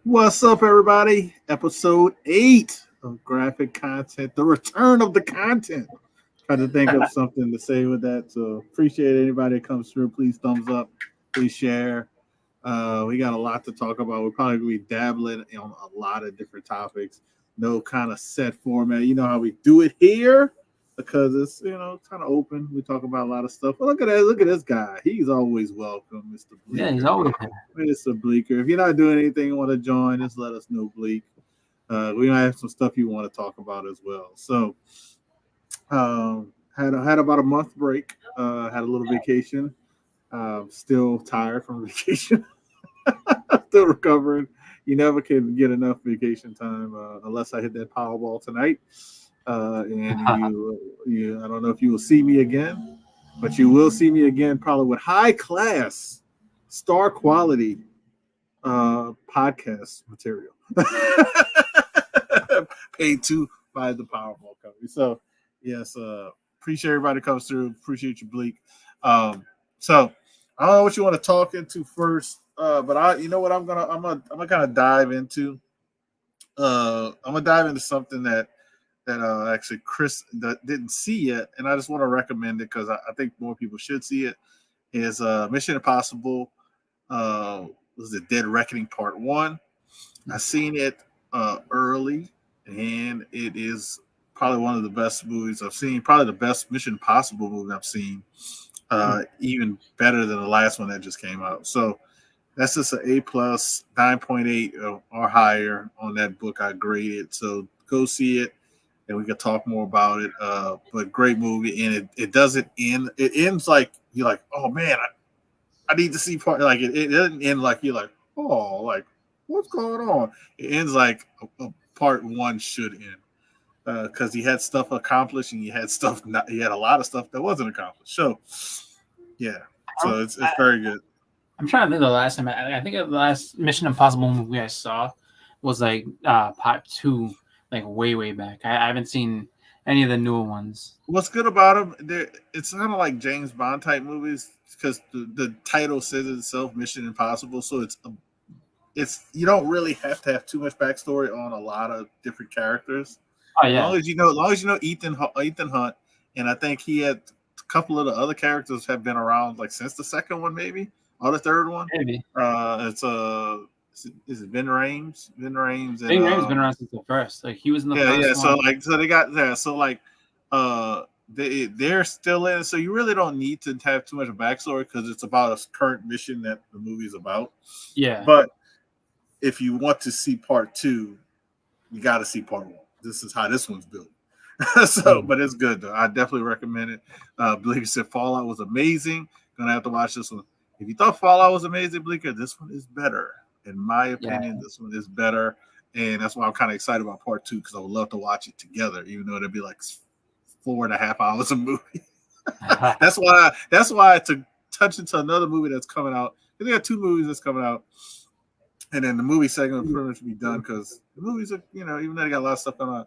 What's up, everybody? Episode 8 of Graphic Content, the return of the content. Try to think of something to say with that. So, appreciate anybody that comes through. Please thumbs up, please share. We got a lot to talk about. We're probably going to be dabbling on a lot of different topics. No kind of set format. You know how we do it here because it's kind of open. We talk about a lot of stuff. But look at that! Look at this guy. He's always welcome, Mr. Yeah, he's Bleeker. always there. Mr. Bleeker. If you're not doing anything you want to join, just let us know, Bleak. We might have some stuff you want to talk about as well. So, had about a month break. Had a little vacation. Still tired from vacation. Still recovering. You never can get enough vacation time unless I hit that Powerball tonight. I don't know if you will see me again, but you will see me again probably with high class, star quality podcast material. Paid to by the Powerball company. So yes, appreciate everybody that comes through. Appreciate you, Bleak. So I don't know what you want to talk into first, but you know what I'm gonna kind of dive into. I'm gonna dive into something that actually Chris didn't see yet, and I just want to recommend it because I think more people should see it. Is Mission Impossible? Was it Dead Reckoning Part 1? I seen it early, and it is probably one of the best movies I've seen. Probably the best Mission Impossible movie I've seen. Even better than the last one that just came out. So that's just an A plus, 9.8 or higher on that book. I graded. So go see it, and we can talk more about it. But great movie, and it doesn't end. It ends like you're like, oh man, I need to see part. Like it doesn't end like you're like, oh, like what's going on? It ends like a part 1 should end. Because he had stuff accomplished and he had he had a lot of stuff that wasn't accomplished. So, yeah, so it's very good. I'm trying to think of the last time. I think the last Mission Impossible movie I saw was like part 2, like way back. I haven't seen any of the newer ones. What's good about them? It's kind of like James Bond type movies because the title says it itself, Mission Impossible. So it's you don't really have to have too much backstory on a lot of different characters. Oh yeah. As long as you know Ethan Hunt, and I think he had a couple of the other characters have been around like since the second one, maybe or the third one. Maybe. It's is it Vin Rames? Vin Rames. Vin Rames been around since the first. Like he was in the first one. So they got there. So they're still in. So you really don't need to have too much of backstory because it's about a current mission that the movie is about. Yeah. But if you want to see part 2, you got to see part 1. This is how this one's built. But it's good though. I definitely recommend it. Bleeker said Fallout was amazing. Gonna have to watch this one. If you thought Fallout was amazing, Bleeker, this one is better. In my opinion, This one is better. And that's why I'm kind of excited about part 2 because I would love to watch it together, even though it'd be like 4.5 hours of movie. That's why to touch into another movie that's coming out. They got 2 movies that's coming out. And then the movie segment will pretty much be done because the movies are, even though they got a lot of stuff going on.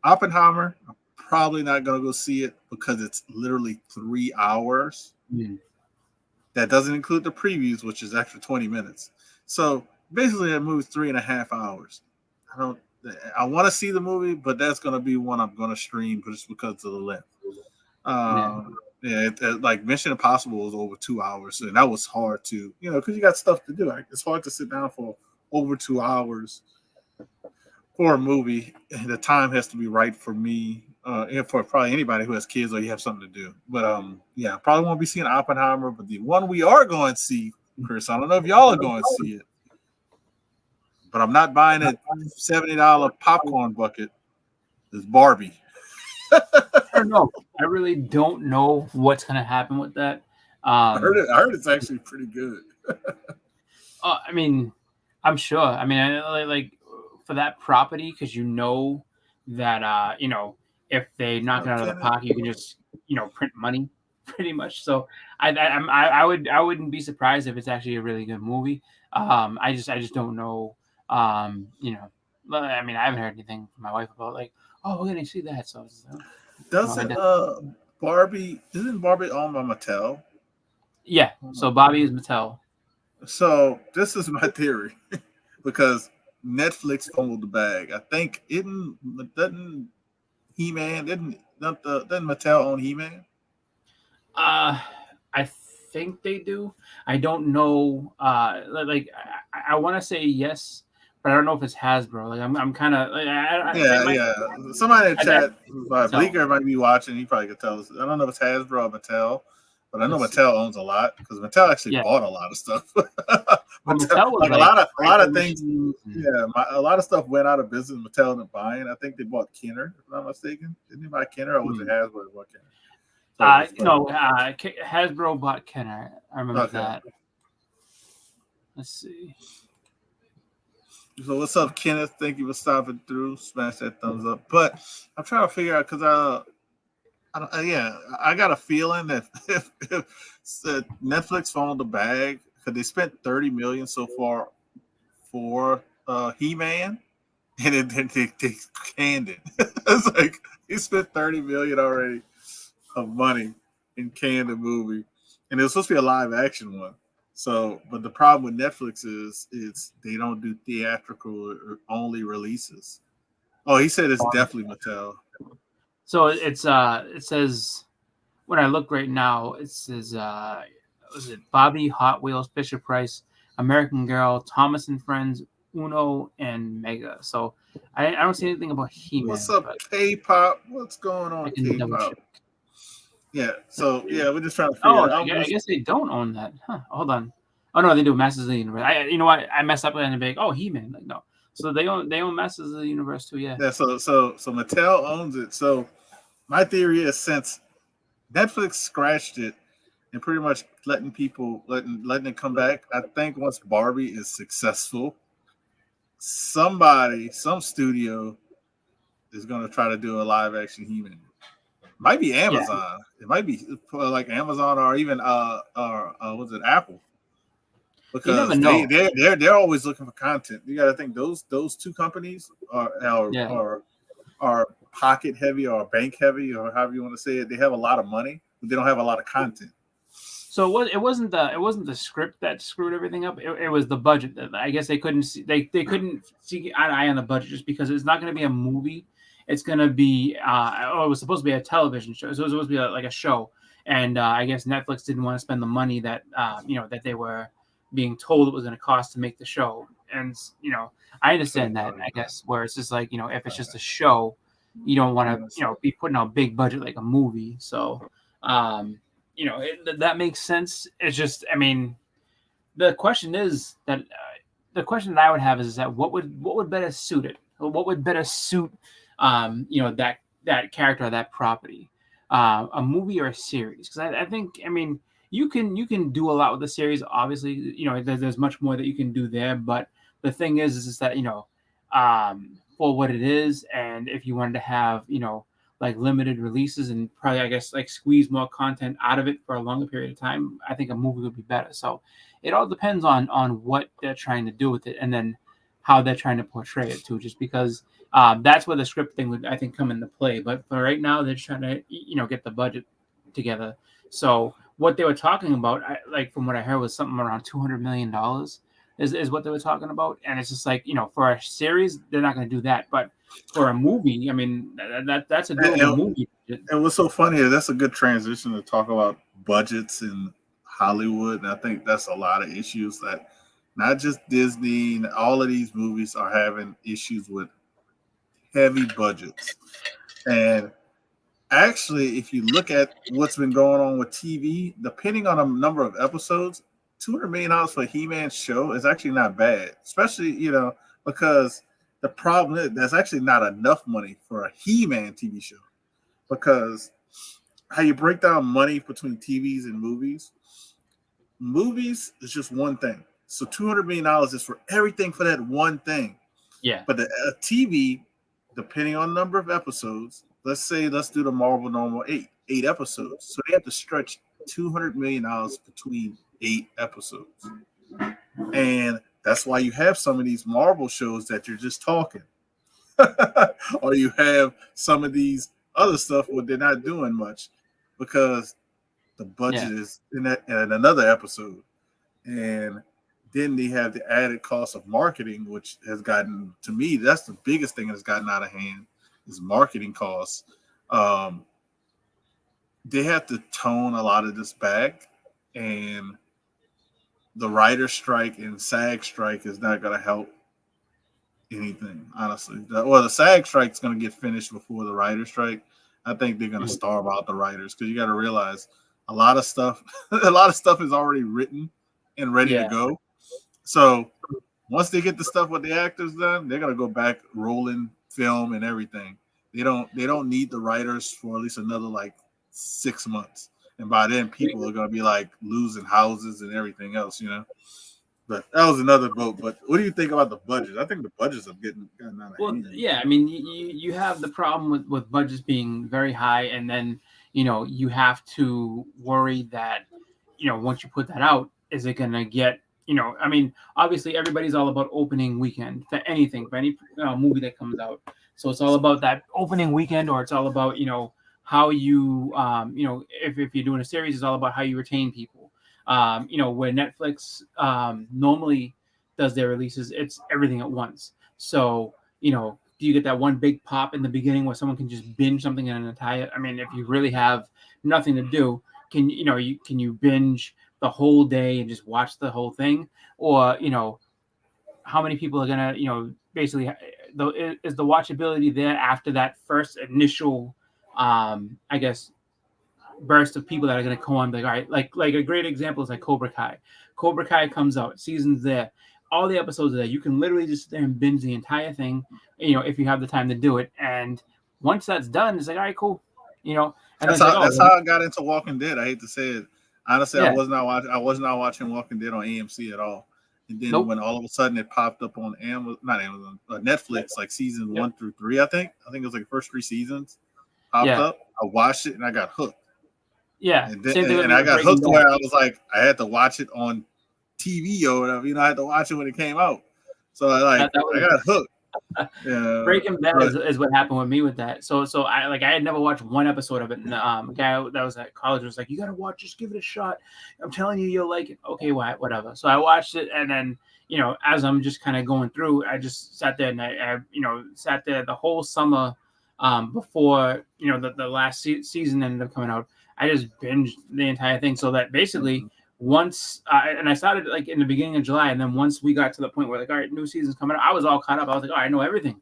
Oppenheimer, I'm probably not going to go see it because it's literally 3 hours. Mm. That doesn't include the previews, which is extra 20 minutes. So basically, that movie's 3.5 hours. I want to see the movie, but that's going to be one I'm going to stream just because of the length. Like Mission Impossible was over 2 hours, and that was hard to, because you got stuff to do. It's hard to sit down for over 2 hours for a movie, and the time has to be right for me, and for probably anybody who has kids or you have something to do. But probably won't be seeing Oppenheimer, but the one we are going to see, Chris, I don't know if y'all are going to see it, but I'm not buying a $70 popcorn bucket. It's Barbie. I don't know. I really don't know what's gonna happen with that. I heard it's actually pretty good. I mean, I'm sure. I mean, like for that property, because that if they knock it out of the park, you can just print money, pretty much. So I wouldn't be surprised if it's actually a really good movie. I just don't know. I mean, I haven't heard anything from my wife about like, oh, we're gonna see that. So isn't Barbie owned by Mattel? Yeah. So Barbie is Mattel. So this is my theory, because Netflix fumbled the bag. I think doesn't He-Man doesn't Mattel own He-Man? I think they do. I don't know. Like I want to say yes, but I don't know if it's Hasbro. Like I'm kind of like it Yeah, might. yeah. Somebody in the I chat, tell. Bleeker might be watching. He probably could tell us. I don't know if it's Hasbro or Mattel, but I know Let's see. Mattel owns a lot because Mattel actually Yeah, bought a lot of stuff. well, Mattel, Mattel was like like a lot Franklin of things. machines. And, Yeah, a lot of stuff went out of business. Mattel ended up buying. I think they bought Kenner, if I'm not mistaken. Didn't they buy Kenner, or was it Hasbro that bought Kenner? So it's no, Hasbro bought Kenner. I remember okay. that. Let's see. So what's up, Kenneth? Thank you for stopping through. Smash that thumbs up. But I'm trying to figure out because I got a feeling that if Netflix found the bag because they spent $30 million so far for He-Man, and then they canned it. It's like he spent $30 million already of money and canned the movie, and it was supposed to be a live action one. So, but the problem with Netflix is they don't do theatrical or only releases. Oh, he said it's definitely Mattel. So it says when I look right now, it says was it Bobby, Hot Wheels, Fisher Price, American Girl, Thomas and Friends, Uno, and Mega. So I don't see anything about What's He-Man, up, but K-pop? What's going I on, can double K-pop? check. Yeah, so yeah, we're just trying to figure Oh, it out. I guess they don't own that. Huh, hold on. Oh no, they do. Masters of the Universe. You know what? I messed up and big. Oh, He-Man. Like no. So they own Masters of the Universe too. Yeah. Yeah, so Mattel owns it. So my theory is since Netflix scratched it and pretty much letting it come back, I think once Barbie is successful, some studio is going to try to do a live action He-Man. Might be Yeah. Amazon. It might be like Amazon or even was it Apple? You never Because know. they're always looking for content. You got to think those two companies are pocket heavy or bank heavy or however you want to say it. They have a lot of money, but they don't have a lot of content. So it wasn't the script that screwed everything up. It was the budget. I guess they couldn't see they couldn't see an eye on the budget just because it's not going to be a movie. It's going to be it was supposed to be a television show. So it was supposed to be like a show, and I guess Netflix didn't want to spend the money that that they were being told it was going to cost to make the show. And I understand that. I guess where it's just like if it's just a show, you don't want to be putting out big budget like a movie. So. That makes sense. It's just, I mean, the question is that the question that I would have is that what would better suit it? What would better suit, that character, or that property, a movie or a series? Because I think, I mean, you can do a lot with the series. Obviously, there's much more that you can do there. But the thing is that for what it is, and if you wanted to have like limited releases and probably I guess like squeeze more content out of it for a longer period of time, I think a movie would be better. So it all depends on what they're trying to do with it and then how they're trying to portray it too. Just because that's where the script thing would I think come into play. But for right now, they're just trying to get the budget together. So what they were talking about, like from what I heard, was something around $200 million is what they were talking about. And it's just like for a series, they're not going to do that, but for a movie, I mean that's a doable movie. And what's so funny is that's a good transition to talk about budgets in Hollywood. And I think that's a lot of issues that not just Disney, all of these movies are having issues with heavy budgets. And actually, if you look at what's been going on with TV, depending on the number of episodes, $200 million for a He-Man show is actually not bad, especially, because the problem is there's actually not enough money for a He-Man TV show because how you break down money between TVs and movies is just one thing. So $200 million is for everything for that one thing. Yeah. But the TV, depending on the number of episodes, let's do the Marvel normal eight episodes. So they have to stretch $200 million between 8 episodes. And that's why you have some of these Marvel shows that you're just talking. Or you have some of these other stuff where they're not doing much because the budget is in another episode. And then they have the added cost of marketing, which has gotten, to me, that's the biggest thing that's gotten out of hand is marketing costs. Um, they have to tone a lot of this back, and the writer strike and SAG strike is not going to help anything, honestly. The SAG strike is going to get finished before the writer strike. I think they're going to starve out the writers because you got to realize a lot of stuff, a lot of stuff is already written and ready to go. So once they get the stuff with the actors done, they're going to go back rolling film and everything. They don't need the writers for at least another like 6 months. And by then, people are going to be like losing houses and everything else, you know. But that was another vote. But what do you think about the budget? I think the budgets have gotten out of hand. Yeah, I mean, you have the problem with budgets being very high, and then you have to worry that once you put that out, is it going to get I mean, obviously everybody's all about opening weekend for anything, for any movie that comes out. So it's all about that opening weekend, or it's all about how you if you're doing a series, it's all about how you retain people. Where Netflix normally does their releases, it's everything at once. So do you get that one big pop in the beginning where someone can just binge something in an entire? I mean, if you really have nothing to do, can you binge the whole day and just watch the whole thing? Or how many people are gonna basically is the watchability there after that first initial I guess burst of people that are going to come on, like, all right, like a great example is like Cobra Kai. Cobra Kai comes out, seasons there, all the episodes are there. You can literally just sit there and binge the entire thing, if you have the time to do it. And once that's done, it's like, all right, cool, And that's how I got into Walking Dead. I hate to say it, honestly, I was not watching Walking Dead on AMC at all. And then when all of a sudden it popped up on Netflix, like season 1 through 3, I think it was like the first 3 seasons popped up. I watched it and I got hooked. Yeah, and I got hooked where I was like, I had to watch it on TV or whatever. I had to watch it when it came out. So I got hooked. Breaking Bad is what happened with me with that. So I had never watched one episode of it. And a guy that was at college was like, you got to watch, just give it a shot. I'm telling you, you'll like it. Okay, whatever. So I watched it, and then as I'm just kind of going through, I just sat there and I sat there the whole summer before the last season ended up coming out. I just binged the entire thing, so that basically once and I started like in the beginning of July, and then once we got to the point where like, all right, new season's coming out, I was all caught up. I was like, all right, I know everything.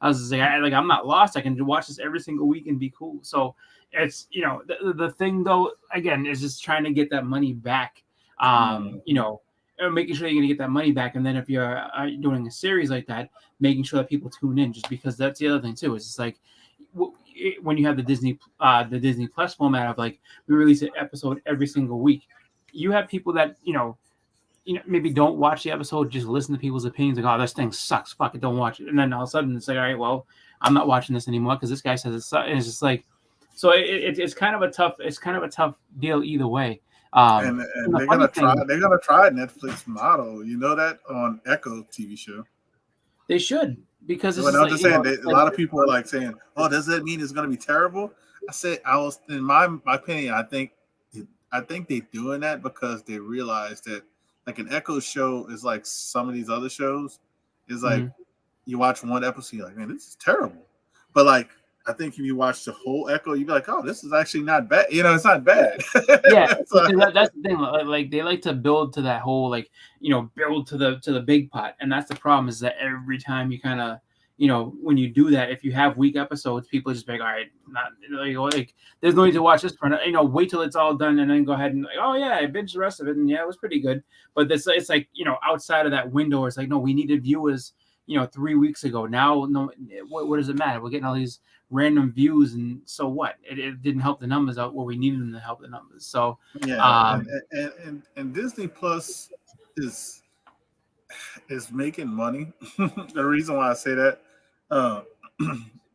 I was like, I'm not lost. I can watch this every single week and be cool. So it's the thing though, again, is just trying to get that money back. Making sure you're gonna get that money back, and then if you're doing a series like that, making sure that people tune in, just because that's the other thing too. Is it's like when you have the Disney Plus format of like we release an episode every single week, you have people that maybe don't watch the episode, just listen to people's opinions, like, oh, this thing sucks, fuck it, don't watch it, and then all of a sudden it's like, all right, well, I'm not watching this anymore because this guy says it sucks. And it's just like, so it's kind of a tough deal either way. And they're gonna try Netflix model, that on Echo TV show. They should, because I'm just saying a lot of people are like saying, "Oh, does that mean it's going to be terrible?" I said, in my opinion, I think they're doing that because they realize that like an Echo show is like some of these other shows is like you watch one episode, you're like, man, this is terrible. But like I think if you watch the whole Echo, you'd be like, oh, this is actually not bad. It's not bad. Yeah, so that's the thing. Like they like to build to that whole build to the big pot, and that's the problem is that every time you kind of when you do that, if you have weak episodes, people just be like, all right, not like there's no need to watch this part. Wait till it's all done and then go ahead and like, oh yeah, I binged the rest of it and yeah, it was pretty good. But it's like outside of that window, it's like no, we needed viewers 3 weeks ago. Now, no, what does it matter? We're getting all these random views, and so what? It didn't help the numbers out where we needed them to help the numbers. So yeah, and Disney Plus is making money. The reason why I say that,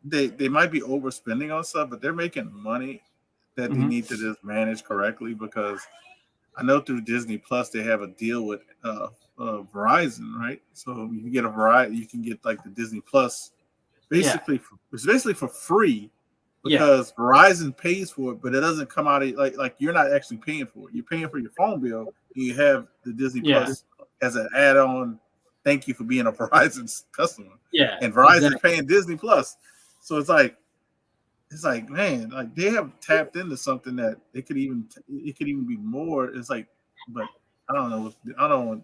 they might be overspending on stuff, but they're making money that they need to just manage correctly, because I know through Disney Plus they have a deal with Verizon, right? So you can get you can get like the Disney Plus it's basically for free, because Verizon pays for it, but it doesn't come out of, like you're not actually paying for it. You're paying for your phone bill, and you have the Disney Plus as an add-on. Thank you for being a Verizon customer. Yeah, and Verizon exactly. is paying Disney Plus, so it's like man, like they have tapped into something that it could even be more. It's like, but I don't know. I don't know what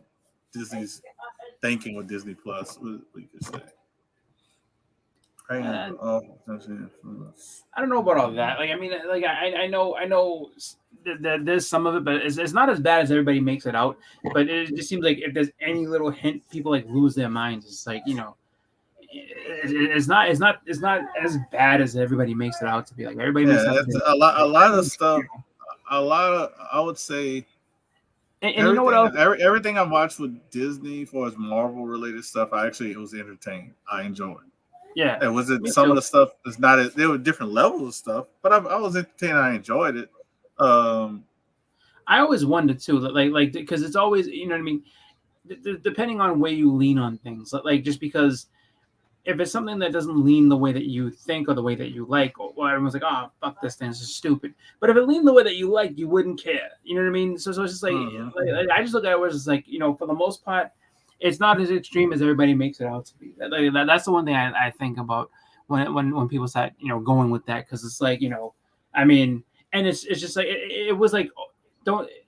Disney's thinking with Disney Plus. What you could say. I don't know about all that. Like, I mean, like I know that there's some of it, but it's not as bad as everybody makes it out. But it just seems like if there's any little hint, people like lose their minds. It's like, you know, it's not as bad as everybody makes it out to be. Like everybody makes it out to be. A lot of stuff. I would say. And you know what else? Everything I watched with Disney for as Marvel related stuff, it was entertained. I enjoyed. Yeah, and was it some of the stuff is not as there were different levels of stuff, but I was entertained. I enjoyed it. I always wondered too, like because it's always, you know what I mean, depending on where you lean on things, like just because if it's something that doesn't lean the way that you think or the way that you like, well, everyone's like, oh, fuck this thing, this is stupid. But if it leaned the way that you like, you wouldn't care. You know what I mean? So it's just like, like I just look at it as like, you know, for the most part, it's not as extreme as everybody makes it out to be. That's the one thing I think about when people start, you know, going with that, because it's like, you know, I mean, and it's just like it was like,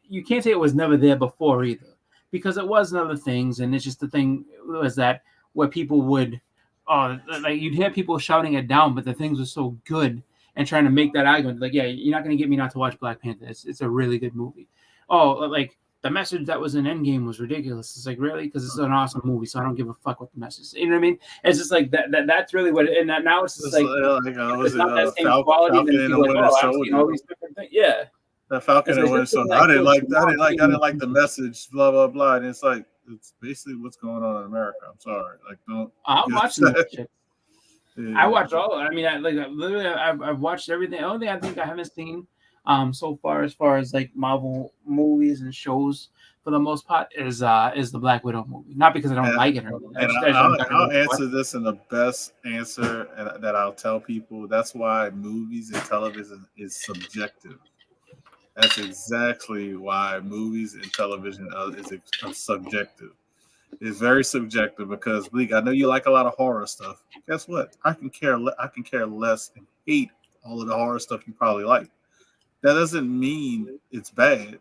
you can't say it was never there before either, because it was in other things, and it's just the thing was that where people would, like you'd hear people shouting it down, but the things were so good and trying to make that argument, like, yeah, you're not going to get me not to watch Black Panther. It's a really good movie. Oh, like the message that was in Endgame was ridiculous. It's like, really? Because it's an awesome movie, so I don't give a fuck what the message is. You know what I mean? It's just like that's really what it, and now it's just like it's not that same quality. And then people like, oh, I've seen all these different things. Yeah. The Falcon and Winter Soldier. I didn't like the message, blah blah blah. And it's like it's basically what's going on in America. I'm sorry, like don't. I'm watching that shit. Yeah. I watch all. I mean, I've watched everything. The only thing I think I haven't seen so far as like Marvel movies and shows for the most part is the Black Widow movie. Not because I don't like it or anything. I'll answer this in the best answer that I'll tell people. That's why movies and television is subjective. That's exactly why movies and television is subjective. It's very subjective because, Bleak, I know you like a lot of horror stuff. Guess what? I can care less and hate all of the horror stuff you probably like. That doesn't mean it's bad.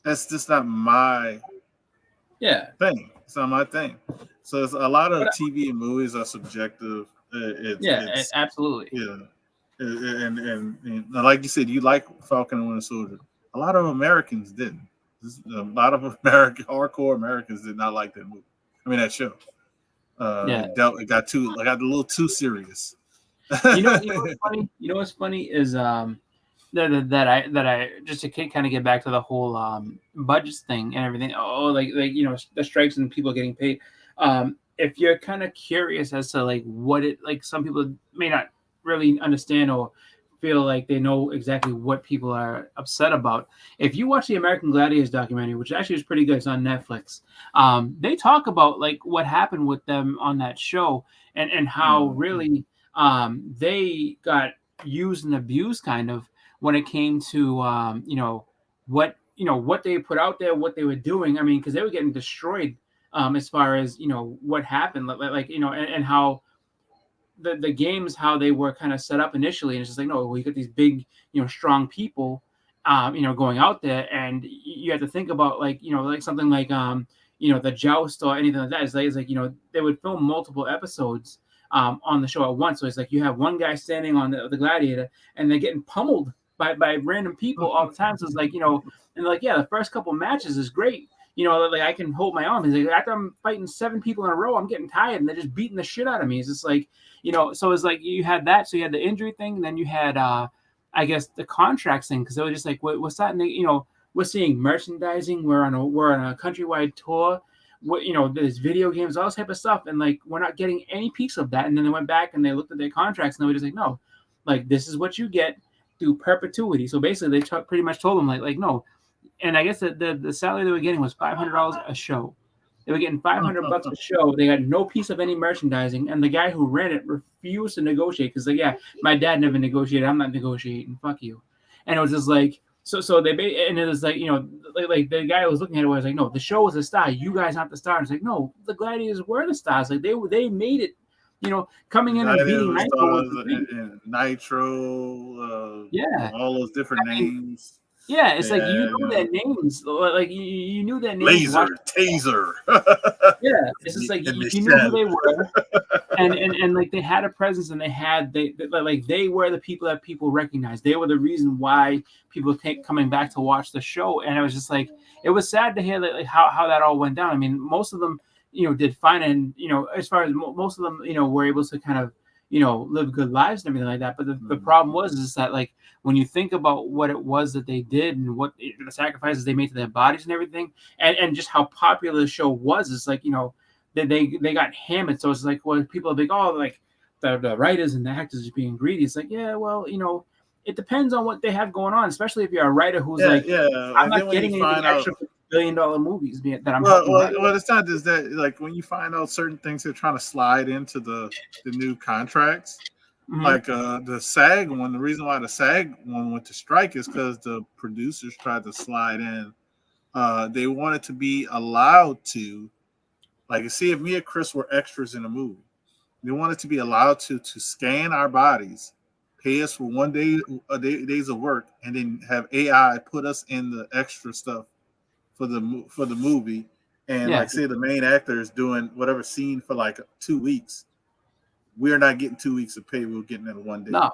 That's just not my thing. It's not my thing. So it's a lot of TV and movies are subjective. It's absolutely. Yeah. And like you said, you like Falcon and Winter Soldier. A lot of Americans didn't. A lot of hardcore Americans did not like that movie. I mean that show. It got a little too serious. You know what's funny? You know what's funny is that I just to kind of get back to the whole budgets thing and everything. Oh, like you know, the strikes and people getting paid. If you're kind of curious as to like what it like, some people may not really understand or feel like they know exactly what people are upset about. If you watch the American Gladiators documentary, which actually is pretty good, it's on Netflix. They talk about like what happened with them on that show and how really they got used and abused kind of when it came to what they put out there, what they were doing. I mean, because they were getting destroyed as far as what happened, like and how the games, how they were kind of set up initially, and it's just like, no, well, you got these big, strong people, going out there, and you have to think about like something like the Joust or anything like that. It's like they would film multiple episodes on the show at once. So it's like you have one guy standing on the Gladiator, and they're getting pummeled by random people all the time. So it's like and like the first couple matches is great. Like I can hold my own. He's like, after I'm fighting 7 people in a row, I'm getting tired, and they're just beating the shit out of me. It's just like, so it's like you had that. So you had the injury thing, and then you had, I guess, the contracts thing, because they were just like, what's that? And we're seeing merchandising. We're on a countrywide tour. There's video games, all this type of stuff, and like we're not getting any piece of that. And then they went back and they looked at their contracts, and they were just like, no, like this is what you get through perpetuity. So basically, they pretty much told them like no. And I guess the salary they were getting was $500 a show. They were getting $500 a show. They got no piece of any merchandising, and the guy who ran it refused to negotiate because, like, my dad never negotiated. I'm not negotiating. Fuck you. And it was just like, so and it was like, like the guy was looking at it was like, no, the show was a star. You guys aren't the stars. Like, no, the Gladiators were the stars. Like they made it. Coming in and beating Gladiators, Nitro was Stars, the thing. and Nitro, Yeah, all those different I mean, names. yeah, it's They like you had, know their names. Like you knew their names. Laser, Taser, Yeah, it's just like and you knew who Michelle. they were, and like they had a presence, and they were the people that people recognized. They were the reason why people kept coming back to watch the show, and it was just like it was sad to hear like how that all went down. I mean, most of them did fine, and as far as most of them were able to kind of live good lives and everything like that. But the problem was is that like when you think about what it was that they did and what the sacrifices they made to their bodies and everything, and just how popular the show was, it's like they got hammered. So it's like, well, people are like, oh, like the writers and the actors are being greedy. It's like, yeah, well, it depends on what they have going on, especially if you're a writer who's like, I'm And then not when you getting anything find out, extra for $1 billion movies that I'm well, helping well, write. well, it's not just that. Like when you find out certain things they're trying to slide into the new contracts, like the SAG one. The reason why the SAG one went to strike is because the producers tried to slide in. They wanted to be allowed to, like, see if me and Chris were extras in a movie. They wanted to be allowed to scan our bodies, pay us for one day, days of work, and then have AI put us in the extra stuff for the movie. And Yeah, like, say the main actor is doing whatever scene for like 2 weeks, we're not getting 2 weeks of pay. We're getting it in one day. no,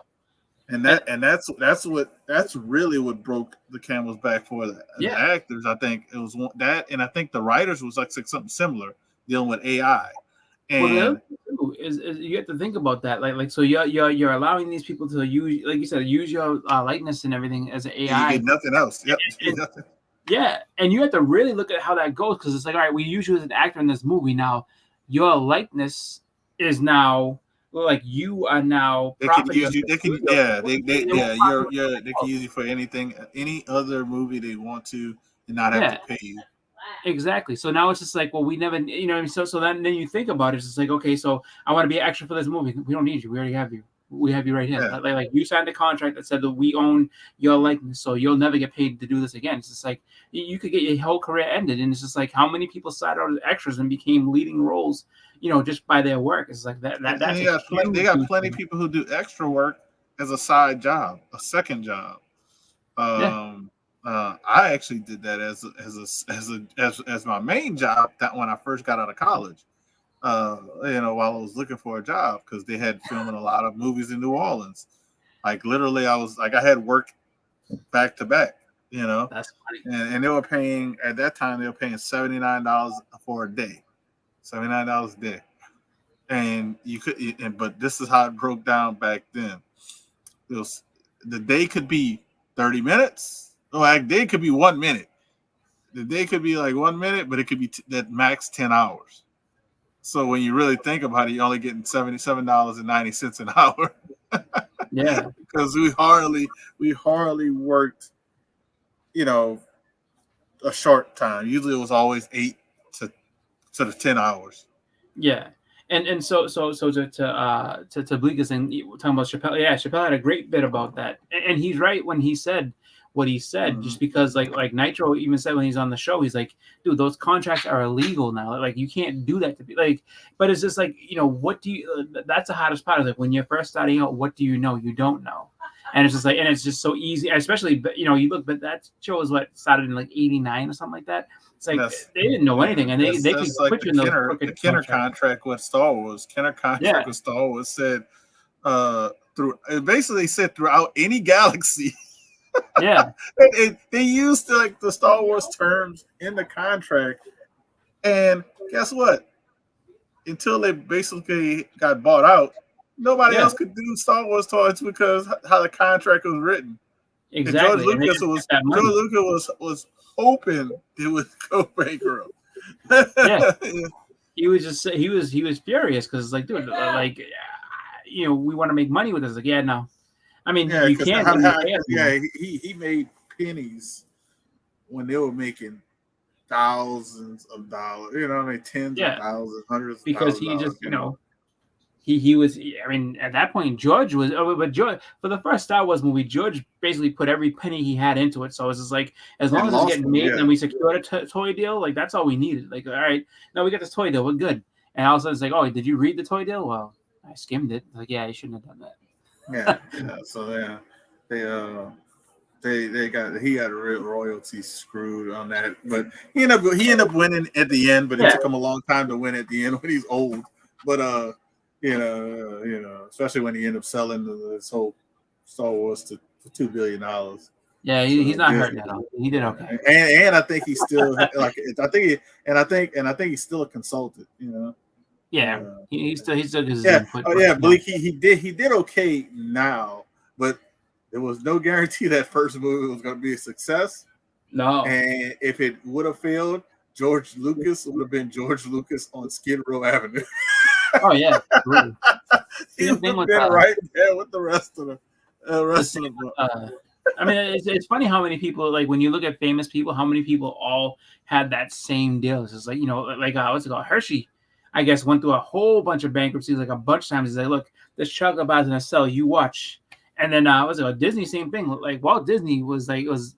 And that's really what broke the camel's back for the actors. I think it was that, and I think the writers was like something similar dealing with AI. Well, the other And thing too is you have to think about that. Like so you're allowing these people to use, like you said, use your likeness and everything as an you get AI. nothing else. Yep. And, yeah, and you have to really look at how that goes, because it's like, all right, we use you as an actor in this movie. Now, your likeness is now like you are now They can property use of you. the They can, studio. yeah. They won't They can use you for anything, any other movie they want to, and not have to yeah, pay you. exactly. So now it's just like, well, we never, so then you think about it, it's just like, okay, so I want to be an extra for this movie. We don't need you. We already have you. We have you right here. Yeah. Like you signed a contract that said that we own your likeness, so you'll never get paid to do this again. It's just like you could get your whole career ended, and it's just like how many people started out as extras and became leading roles, just by their work. It's like that. And That's a they huge, got huge plenty of thing. people who do extra work as a side job, a second job. Yeah, I actually did that as my main job. That when I first got out of college, while I was looking for a job, because they had filming a lot of movies in New Orleans. Like literally, I had work back to back. that's funny. And they were paying at that time. They were paying $79 for a day, $79 a day. And you could, but this is how it broke down back then. It was, the day could be 30 minutes. Or like day could be 1 minute. The day could be like 1 minute, but it could be that max 10 hours. So when you really think about it, you're only getting $77.90 an hour. Yeah, Because we hardly worked, a short time. Usually it was always 8 to the 10 hours. yeah. And so to Bleekus and talking about Chappelle, yeah, Chappelle had a great bit about that, and he's right when he said what he said, just because like Nitro even said when he's on the show, he's like, dude, those contracts are illegal now. Like you can't do that to be like, but it's just like, what do you? That's the hardest part. Is like when you're first starting out, what do you know? You don't know. And it's just like, and it's just so easy, especially, you look, but that show is what started in like '89 or something like that. It's like they didn't know anything, and they could like put you in those the Kenner contract with Star Wars. Kenner contract with Star Wars said it basically said throughout any galaxy. Yeah. They used like the Star Wars terms in the contract, and guess what? Until they basically got bought out, nobody else could do Star Wars toys because how the contract was written. Exactly. And George Lucas was hoping it would go bankrupt. Yeah. He was furious because like, dude, like, we want to make money with this. Like, yeah, no. I mean, you can't. He made pennies when they were making thousands of dollars. Tens of thousands, hundreds of because thousands. He just, he was. I mean, at that point, George was. Oh, but George for the first Star Wars movie, George basically put every penny he had into it. So it's just like as long as it's getting made, and we secured a toy deal, like that's all we needed. Like, all right, no, we got this toy deal, we're good. And all of a sudden, it's like, oh, did you read the toy deal? Well, I skimmed it. Like, yeah, you shouldn't have done that. Yeah. So he got real royalty screwed on that, but he ended up winning at the end. But it took him a long time to win at the end when he's old. But especially when he ended up selling this whole Star Wars for $2 billion. Yeah, he's not hurting at all. He did okay. And I think he's still like I think he's still a consultant. Yeah, he's still his input. Oh yeah, Bleak. He did okay now, but there was no guarantee that first movie was going to be a success. No, and if it would have failed, George Lucas would have been George Lucas on Skid Row Avenue. Oh yeah, he would have been right there with the rest of the I mean, it's funny how many people, like when you look at famous people, how many people all had that same deal. It's just like, what's it called? Hershey, I guess, went through a whole bunch of bankruptcies, like a bunch of times. He's like, look, this chocolate bar's gonna sell, you watch. And then what's it called? Disney, same thing. Like Walt Disney was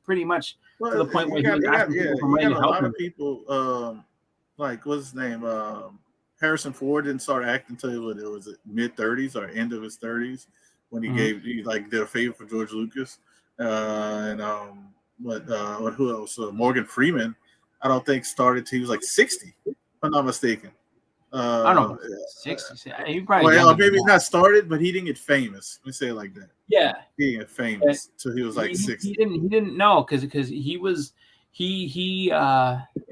pretty much to the point where he was asking people for money to help him. A lot of people, like what's his name? Harrison Ford didn't start acting until it was mid-30s or end of his 30s when he did a favor for George Lucas. Who else? Morgan Freeman, I don't think started till he was like 60, if I'm not mistaken. I don't know, 60. He probably maybe not started, but he didn't get famous. Let me say it like that. Yeah, he didn't get famous till he was like 60. He didn't know because he was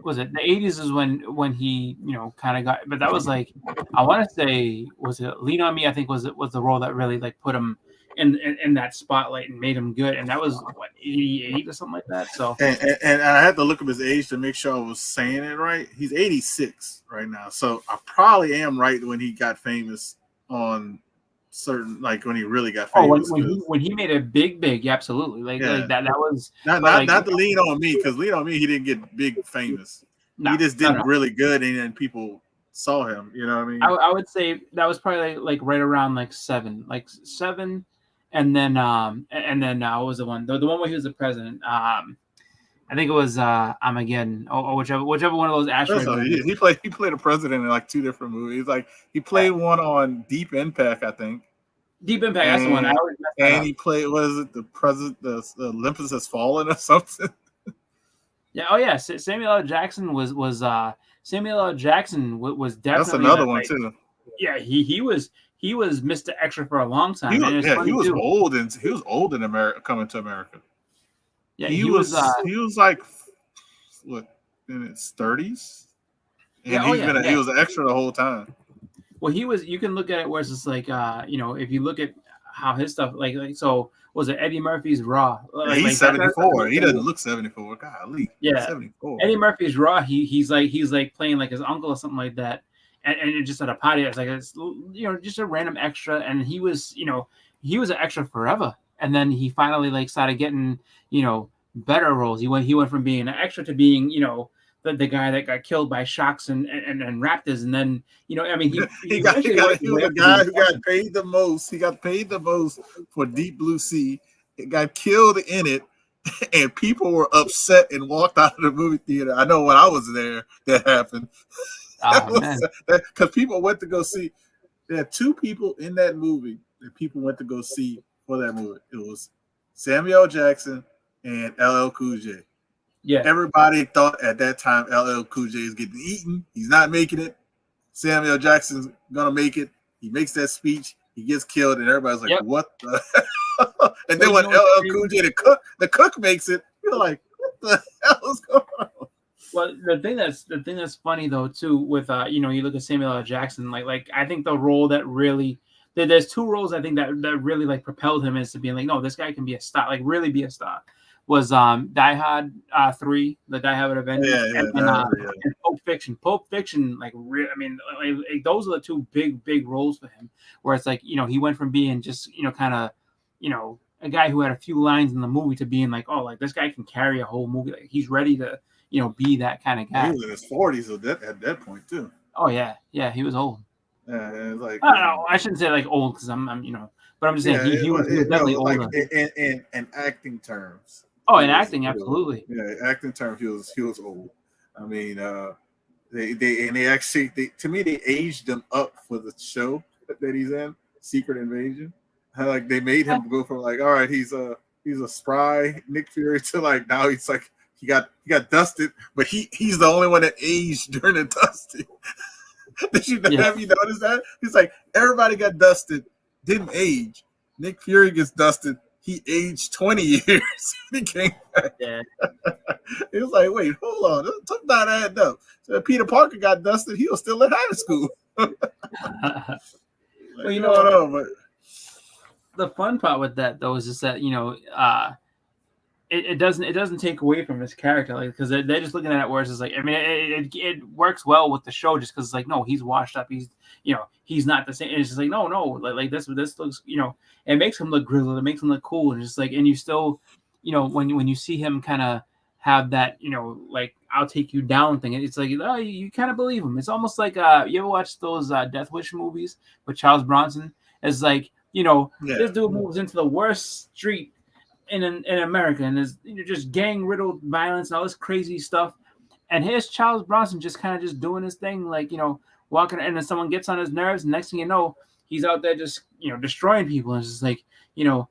was it the 80s is when he kind of got, but that was like I want to say was it Lean on Me, I think was the role that really like put him in that spotlight and made him good, and that was what 88 or something like that. So and I had to look up his age to make sure I was saying it right. He's 86 right now, so I probably am right when he got famous on certain, like when he really got famous. When he made it big, yeah, absolutely. Like that was not to Lean on Me, because Lean on Me he didn't get big famous. No, he just did really good, and then people saw him. You know what I mean? I would say that was probably like right around like seven. And then what was the one? The one where he was the president. I think it was Armageddon or whichever one of those asteroids. He played a president in like two different movies. Like he played one on Deep Impact, I think. Deep Impact, that's the one. I always messed that up. He played, what is it? The president, the Olympus Has Fallen or something. Yeah. Oh yeah. Samuel L. Jackson was definitely. That's another one too. Yeah, he was Mr. Extra for a long time. He was old in America, coming to America. Yeah, he was like what, in his 30s, and he was an extra the whole time. Well, you can look at it where it's just like if you look at how his stuff like so was it Eddie Murphy's Raw? He's 74. He doesn't look 74. Golly. Yeah, 74. Eddie Murphy's Raw. He's like playing like his uncle or something like that. And just at a party, it's like just a random extra, and he was an extra forever, and then he finally like started getting better roles. He went from being an extra to being the guy that got killed by sharks and raptors, and then he was a guy who got paid the most. He got paid the most for Deep Blue Sea. It got killed in it, and people were upset and walked out of the movie theater. I know when I was there, that happened. Because people went to go see. There are two people in that movie that people went to go see for that movie. It was Samuel L. Jackson and LL Cool J. Yeah, everybody thought at that time LL Cool J is getting eaten. He's not making it. Samuel L. Jackson's gonna make it. He makes that speech. He gets killed, and everybody's like, "What the?" And then when LL Cool J, the cook makes it, you're like, "What the hell is going on?" Well, the thing that's funny though too with you look at Samuel L. Jackson, like I think the role that really there's two roles I think that really like propelled him into being like, no, this guy can be a star, like really be a star. Was Die Hard 3, the Die Hard Avengers, and Pulp Fiction. Pulp Fiction, like those are the two big roles for him. Where it's like he went from being just kind of a guy who had a few lines in the movie to being like, oh, like this guy can carry a whole movie. Like he's ready to be that kind of guy. He was in his 40s at that point too. Oh yeah, he was old. Yeah, it's like I don't know. I shouldn't say like old because I'm but I'm just saying yeah, he was no, definitely like older. in acting terms, Oh, he in was acting, absolutely. yeah, acting terms, he was old. I mean, they actually to me they aged him up for the show that he's in, Secret Invasion. How, like they made him go from like, all right, he's a spry Nick Fury to like now he's like he got dusted, but he's the only one that aged during the dusting. Have you noticed that? He's like everybody got dusted, didn't age. Nick Fury gets dusted. He aged 20 years. He came back. Yeah. It was like, wait, hold on. Something not adding up. So Peter Parker got dusted. He was still in high school. Well, you know, but the fun part with that though is just that it doesn't take away from his character, like because they're just looking at it where it's just like I mean it works well with the show just because it's like no, he's washed up, he's he's not the same. It's just like no like this looks it makes him look grizzled, it makes him look cool, and just like and you still when you see him kind of have that like I'll take you down thing, it's like oh you kind of believe him. It's almost like you ever watch those Death Wish movies with Charles Bronson? It's like this dude moves into the worst street in America, and there's just gang riddled violence and all this crazy stuff. And here's Charles Bronson just kind of just doing his thing, like walking, and then someone gets on his nerves, and next thing you know, he's out there just destroying people. And it's just like you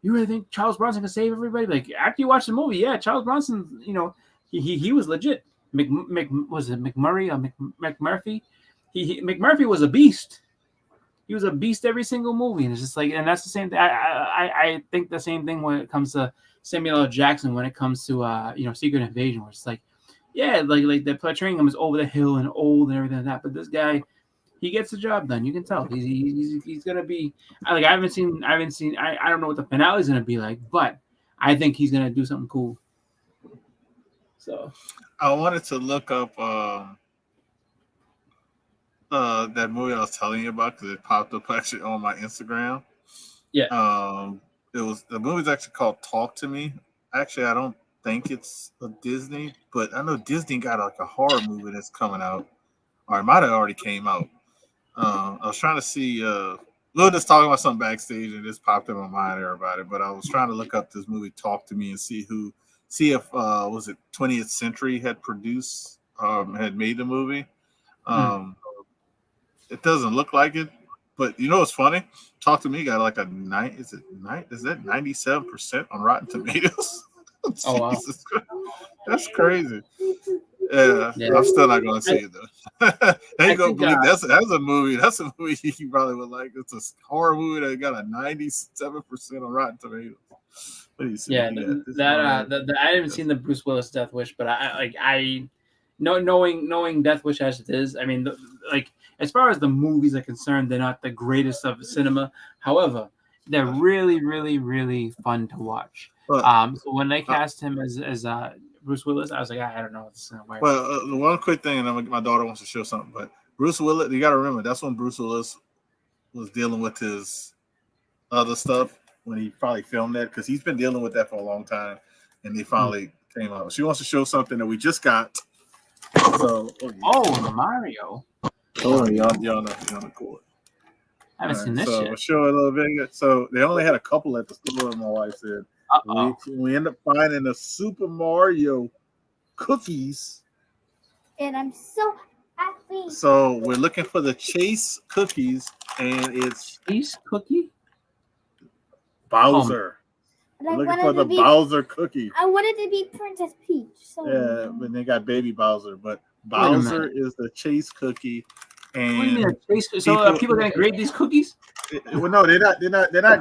really think Charles Bronson can save everybody? Like after you watch the movie, yeah, Charles Bronson, he was legit. Was it McMurray or McMurphy? McMurphy was a beast. He was a beast every single movie, and it's just like, and that's the same thing. I think the same thing when it comes to Samuel L. Jackson when it comes to Secret Invasion, where it's like, yeah, like they're portraying him as over the hill and old and everything like that, but this guy, he gets the job done. You can tell he's gonna be like I haven't seen I don't know what the finale is gonna be like, but I think he's gonna do something cool. So I wanted to look up that movie I was telling you about because it popped up actually on my Instagram. Yeah. It was the movie's actually called Talk to Me. Actually, I don't think it's a Disney, but I know Disney got like a horror movie that's coming out, or it might have already came out. I was trying to see. We were just talking about something backstage, and this popped in my mind there about it. But I was trying to look up this movie Talk to Me and see if was it 20th Century had produced had made the movie. It doesn't look like it, but what's funny? Talk to Me got like a 9. Is that 97% on Rotten Tomatoes? Oh wow, that's crazy. Yeah, I'm still not going to see it though. Ain't gonna believe that's a movie. That's a movie you probably would like. It's a horror movie that got a 97% on Rotten Tomatoes. What do you see? Yeah, I haven't seen the Bruce Willis Death Wish, but I knowing Death Wish as it is, I mean, as far as the movies are concerned, they're not the greatest of cinema. However, they're really, really, really fun to watch. So when they cast him as Bruce Willis, I was like, I don't know what's going to work. Well, the one quick thing, and my daughter wants to show something, but Bruce Willis, you got to remember, that's when Bruce Willis was dealing with his other stuff when he probably filmed that, because he's been dealing with that for a long time, and they finally came out. She wants to show something that we just got. So, the Mario. Oh, y'all on the court. I haven't seen this so yet. We'll show a little bit. So they only had a couple at the store, my wife said. We end up finding the Super Mario cookies. And I'm so happy. So we're looking for the Chase cookies, and it's Chase cookie? Bowser. We're looking for the Bowser cookie. I wanted to be Princess Peach. So yeah, but they got baby Bowser, but Bowser is the Chase cookie. And what do you mean, so people gonna grade these cookies? Well, no, they're not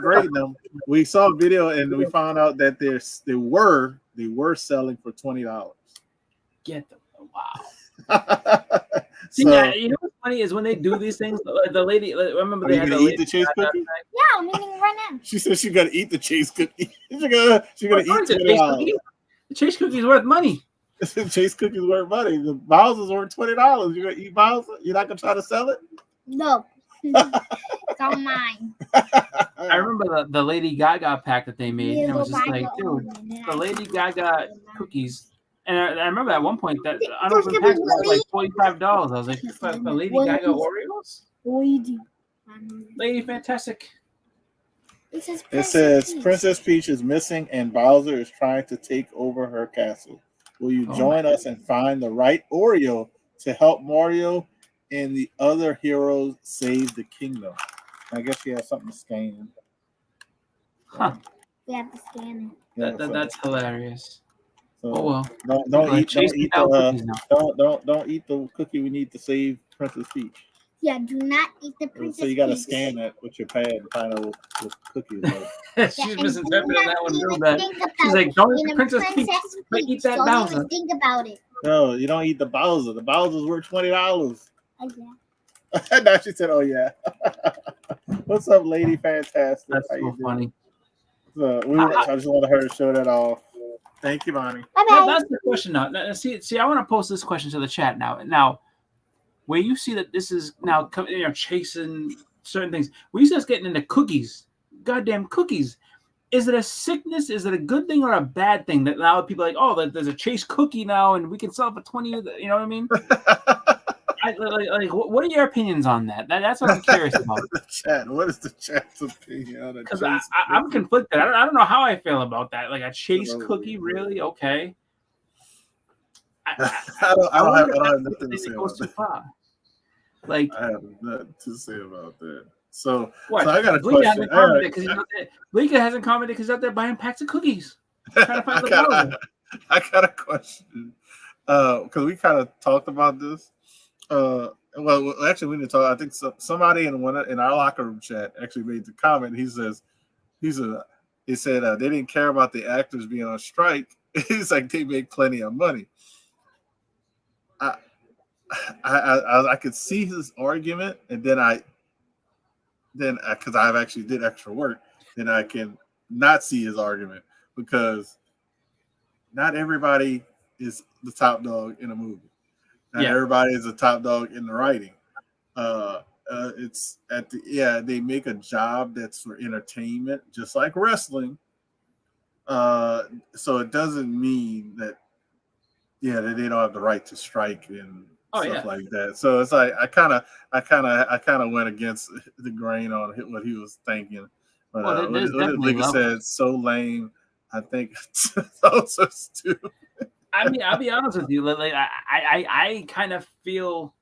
grading them. We saw a video and we found out that they were selling for $20. Get them! Wow. See, you know what's funny is when they do these things. The lady, remember they had to eat the Chase cookie. Yeah, I'm eating right now. She said she got to eat the Chase cookie. She's gonna eat $20. The Chase cookie is worth money. The Chase cookies worth money. The Bowser's worth $20. You're gonna eat Bowser? You're not gonna try to sell it? No. It's all mine. I remember the Lady Gaga pack that they made, and it was just like, dude, the Lady Gaga cookies. And I remember at one point that unopened packs were like $45. I was like, for Lady Gaga Oreos? Luigi. Lady Fantastic. It says Princess Peach is missing and Bowser is trying to take over her castle. Will you join us and find the right Oreo to help Mario and the other heroes save the kingdom? I guess she has something to scan. Huh. We have to scan Yeah, That's hilarious. so Oh well. don't eat the the cookie we need to save Princess Peach. it. Yeah, do not eat the Princess So you got to Peach. scan that with your pad and find out what cookies are. She's Yeah, and misinterpreting do that not one real even bad. think about She's like, don't eat eating the Princess Peach, but eat that Don't Bowser. even think about it. No, you don't eat the Bowser. The Bowser's worth $20. Oh, yeah. Now she said, "Oh yeah." What's up, Lady Fantastic? That's How you so doing? funny. So I just wanted her to show that off. Thank you, Bonnie. Bye-bye. That's the question now. See, I want to post this question to the chat now. Now, where you see that this is now chasing certain things, we see us getting into cookies, goddamn cookies. Is it a sickness? Is it a good thing or a bad thing that now people are like, oh, there's a Chase cookie now and we can sell it for 20? You know what I mean? What are your opinions on that? That's what I'm curious about. The chat. What is the chat's opinion on a Because Chase I'm cookie? conflicted. I don't know how I feel about that. Like a Chase cookie, really? Okay. I don't have nothing to say about that. Far. Like, I have nothing to say about that. So, what? So I got a Bleaker question. Bleaker hasn't commented because he's out there buying packs of cookies. Trying to find I got a question. Because we kind of talked about this. Well, actually, we didn't talk. I think somebody in our locker room chat actually made the comment. He said they didn't care about the actors being on strike. He's like, they make plenty of money. I could see his argument, and then because I've actually did extra work, then I can not see his argument because not everybody is the top dog in a movie. Not everybody is a top dog in the writing. They make a job that's for entertainment, just like wrestling. So it doesn't mean that that they don't have the right to strike and stuff like that. So it's like I kind of went against the grain on what he was thinking. But what said, so lame. I think those are stupid. I mean, I'll be honest with you. Like, I kind of feel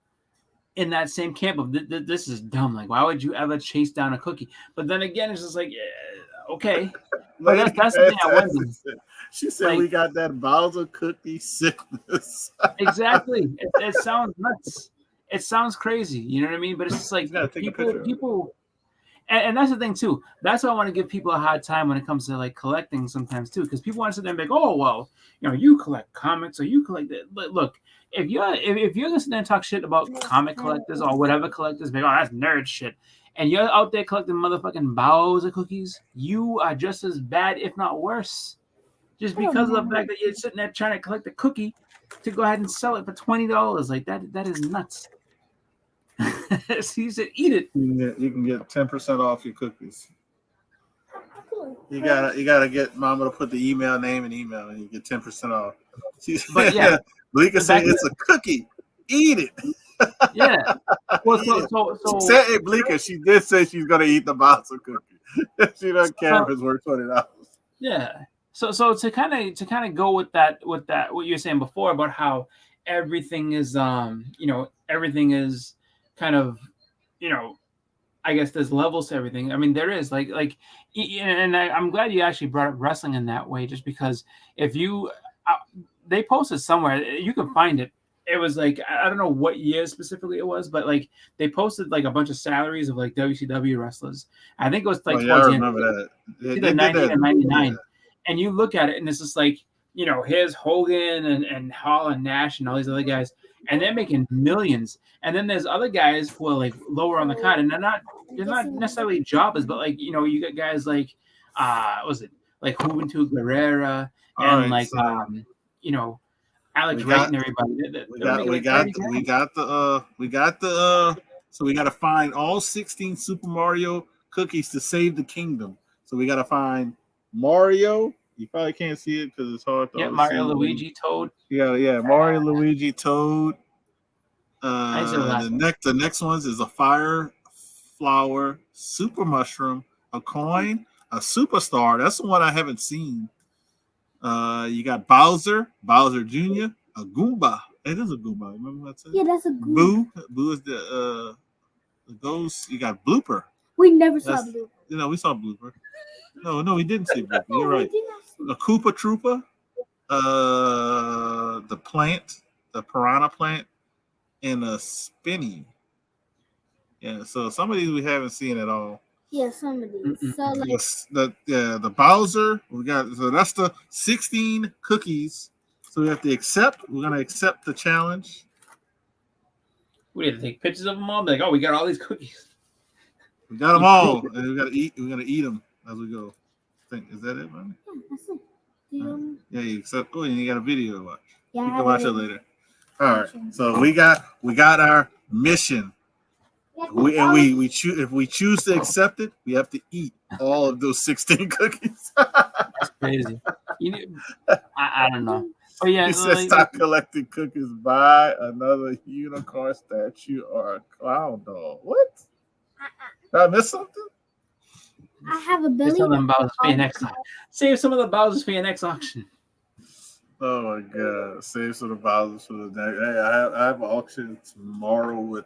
in that same camp of this is dumb. Like, why would you ever chase down a cookie? But then again, it's just like, okay. But that's the thing I wonder. She said, we got that Bowser cookie sickness. Exactly. It sounds nuts. It sounds crazy. You know what I mean? But it's just like people. And that's the thing too. That's why I want to give people a hard time when it comes to like collecting sometimes too, because people want to sit there and be like, "Oh well, you collect comics or you collect it." But look, if you're listening and talk shit about comic collectors or whatever collectors, like, "Oh, that's nerd shit," and you're out there collecting motherfucking Bowser cookies, you are just as bad, if not worse, just because of the fact that you're sitting there trying to collect a cookie to go ahead and sell it for $20. Like that is nuts. So you said eat it. You can get 10% off your cookies. You gotta get Mama to put the email name and email, and you get 10% off. But yeah, Bleaker said it's a cookie. Eat it. Yeah. Well, so Bleaker, she did say she's gonna eat the Bowser cookie. She doesn't care if it's worth $20. Yeah. So to kind of go with that what you were saying before about how everything is everything is kind of, I guess there's levels to everything. I mean, there is and I'm glad you actually brought up wrestling in that way, just because if you, they posted somewhere, you can find it. It was like, I don't know what year specifically it was, but like they posted like a bunch of salaries of like WCW wrestlers. I think it was like towards the end. I remember that. Either 98 or 99. Yeah. And you look at it and it's just like, here's Hogan and Hall and Nash and all these other guys, and they're making millions. And then there's other guys who are like lower on the card, and they're not necessarily jobbers, but like, you got guys like like Juventud Guerrera and Alex Wright and everybody. So we got to find all 16 Super Mario cookies to save the kingdom. So we got to find Mario. You probably can't see it because it's hard to Mario, Luigi, Toad. Yeah, Mario, Luigi, Toad. I said the last one. The next ones is a fire flower, super mushroom, a coin, a superstar. That's the one I haven't seen. You got Bowser Jr., a Goomba. It is a Goomba. Remember what I said? Yeah, that's a good. Boo is the ghost. You got Blooper. We never saw That's- blue. We saw Blooper. No, we didn't see Blooper. You're We right. did not see. A Koopa Troopa, the plant, the piranha plant, and a spinny. Yeah, so some of these we haven't seen at all. Yeah, some of these. Mm-mm. So like, Yes, the Bowser, we got, so that's the 16 cookies. So we have to accept. We're gonna accept the challenge. We had to take pictures of them all. Be like, oh, we got all these cookies. We got them all, and we gotta eat. We're gonna eat them as we go. Is that it, man? yeah, that's it. You Yeah, you accept. Oh, and you got a video to watch. yeah, You I can have watch it it. later. All right. So we got our mission. We choose, if we choose to accept it, we have to eat all of those 16 cookies. That's crazy. I don't know. But yeah, He said, "Stop collecting cookies. Buy another unicorn statue or a clown doll." What? Did I miss something? I have a Save Billy. some of them Bowser's for your next auction. Save some of the Bowser's for your next auction. Oh my god! Save some of the Bowser's for the next. Hey, I have an auction tomorrow with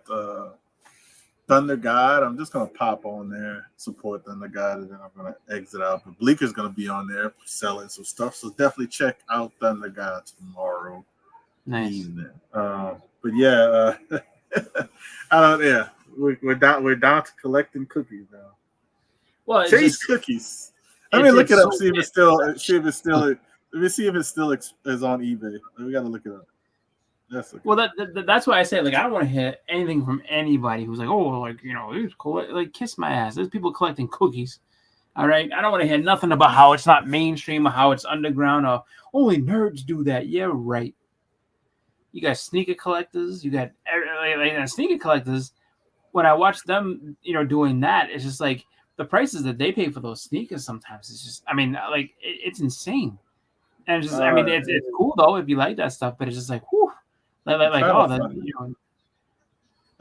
Thunder God. I'm just gonna pop on there, support Thunder God, and then I'm gonna exit out. But Bleeker's gonna be on there selling some stuff, so definitely check out Thunder God tomorrow Nice. evening. But yeah, yeah, we're down to collecting cookies now. Well, it's Chase just, cookies. Let me look it's it up. so- See if it's still. Let me see if it's still is on eBay. We gotta look it up. That's okay. well, that's why I say, like, I don't want to hear anything from anybody who's like, oh, like, it's cool. Like, kiss my ass. There's people collecting cookies. All right. I don't want to hear nothing about how it's not mainstream or how it's underground or only nerds do that. Yeah, right. You got sneaker collectors. You got sneaker collectors. When I watch them, doing that, it's just like the prices that they pay for those sneakers. Sometimes it's just, it's insane. And it's just, it's cool though if you like that stuff, but it's just like, whew, I'm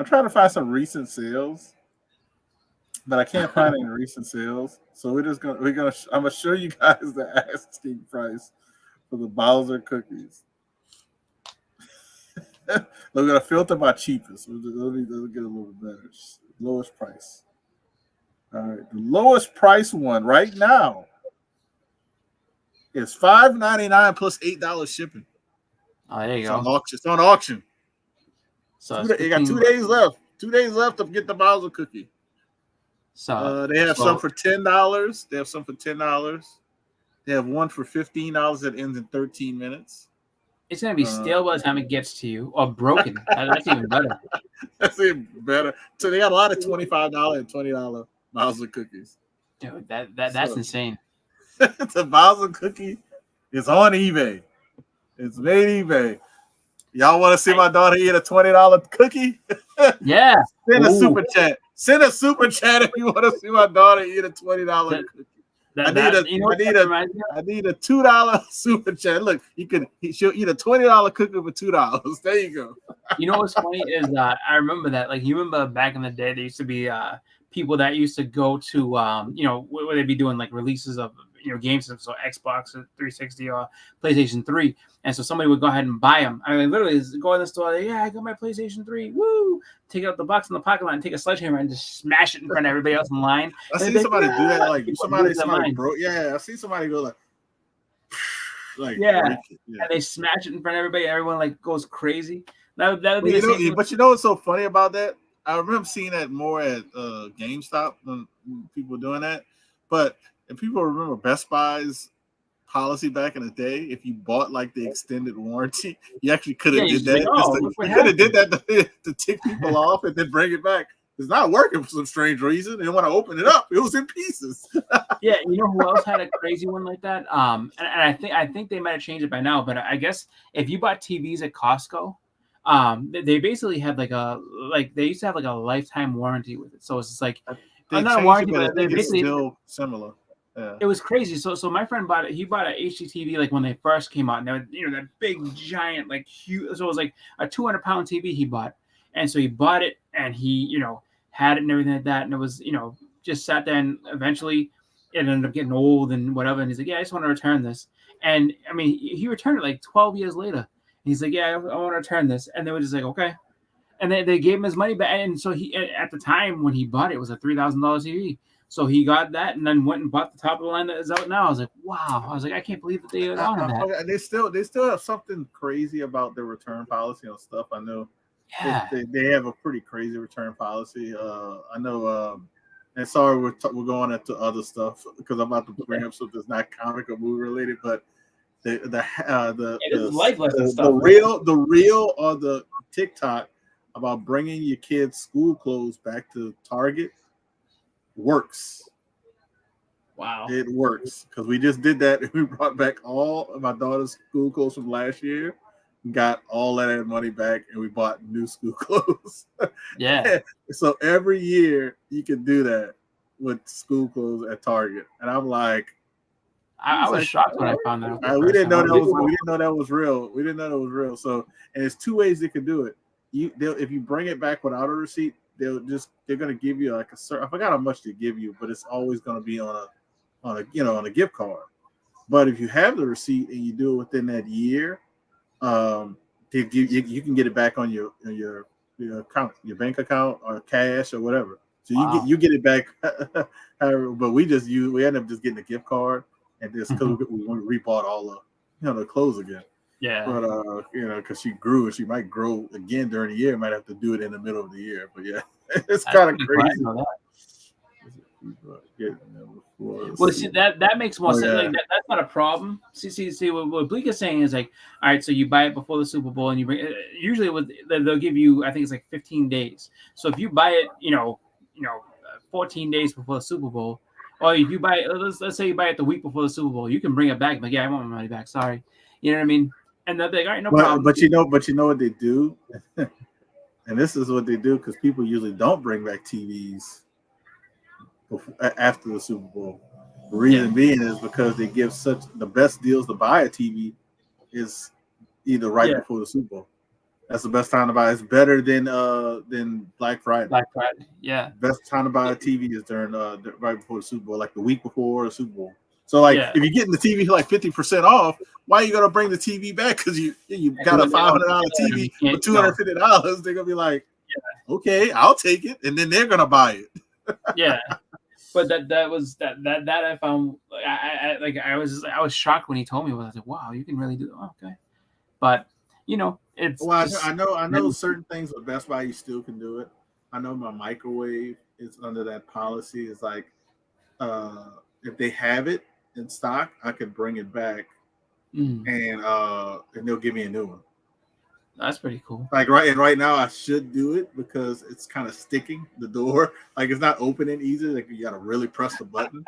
trying to find some recent sales, but I can't find any recent sales. So I'm gonna show you guys the asking price for the Bowser cookies. We're gonna filter by cheapest. Let me get a little bit better. Lowest price. All right, the lowest price one right now is $5.99 plus $8 shipping. Oh, there you It's go. on auction. It's on auction. So You got 2 days left. 2 days left to get the Bowser cookie. So They have some for $10. They have some for $10. They have one for $15 that ends in 13 minutes. it's gonna be stale by the time it gets to you, or broken. That's even better. That's even better. So they got a lot of $25 and $20 Bowser cookies. Dude, that's So- insane. The Bowser cookie is on eBay. It's made eBay. Y'all want to see my daughter eat a $20 cookie? Yeah. Send a Ooh. super chat. Send a super chat if you want to see my daughter eat a $20 cookie. I need a $2 super chat. Look, she'll eat a $20 cookie for $2. There you go. You know what's funny is I remember that. Like, you remember back in the day, there used to be people that used to go to where they'd be doing like releases of games, so Xbox 360 or PlayStation 3, and so somebody would go ahead and buy them. I mean, literally go in the store. Yeah, I got my PlayStation 3. Woo! Take out the box in the parking lot and take a sledgehammer and just smash it in front of everybody else in line. I see somebody do that. Like somebody mind. broke. Yeah, I see somebody go like Yeah. break it. Yeah. And they smash it in front of everybody. Everyone like goes crazy. That would be the same. But you know what's so funny about that? I remember seeing that more at GameStop when people doing that. But if people remember Best Buy's policy back in the day, if you bought like the extended warranty, you actually could have Yeah, did that. you're like, oh, look what You could have did that to tick people off and then bring it back. It's not working for some strange reason. They want to open it up. It was in pieces. Yeah, you know who else had a crazy one like that? And I think they might have changed it by now, but I guess if you bought TVs at Costco, they basically had they used to have like a lifetime warranty with it. So it's just like They not a changed warranty, it, but I but think they it's basically still similar. Yeah. it was crazy. So my friend bought it. He bought an HDTV like when they first came out. And they were, that big giant like huge. So it was like a 200-pound TV he bought. And so he bought it, and he, had it and everything like that. And it was, just sat there, and eventually it ended up getting old and whatever. And he's like, yeah, I just want to return this. And I mean, he returned it like 12 years later. And he's like, yeah, I want to return this. And they were just like, okay. And they gave him his money back. And so he, at the time when he bought it, it was a $3,000 TV. So he got that and then went and bought the top of the line that is out now. I was like, wow. I was like, I can't believe that they honored that. They still have something crazy about their return policy on stuff. I know. Yeah. They have a pretty crazy return policy. I know. And sorry, we're going into other stuff because I'm about to bring up something that's not comic or movie related, but the real or the TikTok about bringing your kids' school clothes back to Target works. Wow. It works because we just did that and we brought back all of my daughter's school clothes from last year, got all of that money back, and we bought new school clothes. Yeah. So every year you can do that with school clothes at Target, and I'm like, I was shocked when I found that. We didn't know that was real. We didn't know that was real. So, and there's two ways they can do it. If you bring it back without a receipt, they're gonna give you like I forgot how much they give you, but it's always gonna be on a gift card. But if you have the receipt and you do it within that year, you can get it back on your account, your bank account or cash or whatever. So you get it back. But we end up just getting a gift card, and just because we rebought all the clothes again. Yeah. But because she grew, and she might grow again during the year. Might have to do it in the middle of the year. But yeah, it's kind of crazy. Well, see, that makes more sense. Like that's not a problem. See, what Bleak is saying is like, all right, so you buy it before the Super Bowl, and you bring usually they'll give you, I think it's like 15 days. So if you buy it, 14 days before the Super Bowl, or if you buy it, let's say you buy it the week before the Super Bowl, you can bring it back. Like, yeah, I want my money back. Sorry, you know what I mean? And they're like, all right, no problem. But you know what they do, and this is what they do because people usually don't bring back TVs after the Super Bowl. The reason being is because they give the best deals to buy a TV is either before the Super Bowl. That's the best time to buy. It's better than Black Friday. Black Friday, yeah. Best time to buy a TV is during right before the Super Bowl, like the week before the Super Bowl. So like if you're getting the TV like 50% off, why are you gonna bring the TV back? Because you got a $500 TV for $250. They're gonna be like, okay, I'll take it, and then they're gonna buy it. Yeah. But that was that I found I was shocked when he told me. I was like, wow, you can really do that. Oh, okay. But it's I know certain things with Best Buy you still can do it. I know my microwave is under that policy. It's like if they have it in stock, I can bring it back and they'll give me a new one. That's pretty cool. Like right now I should do it because it's kind of sticking the door. Like it's not opening easy. Like you gotta really press the button.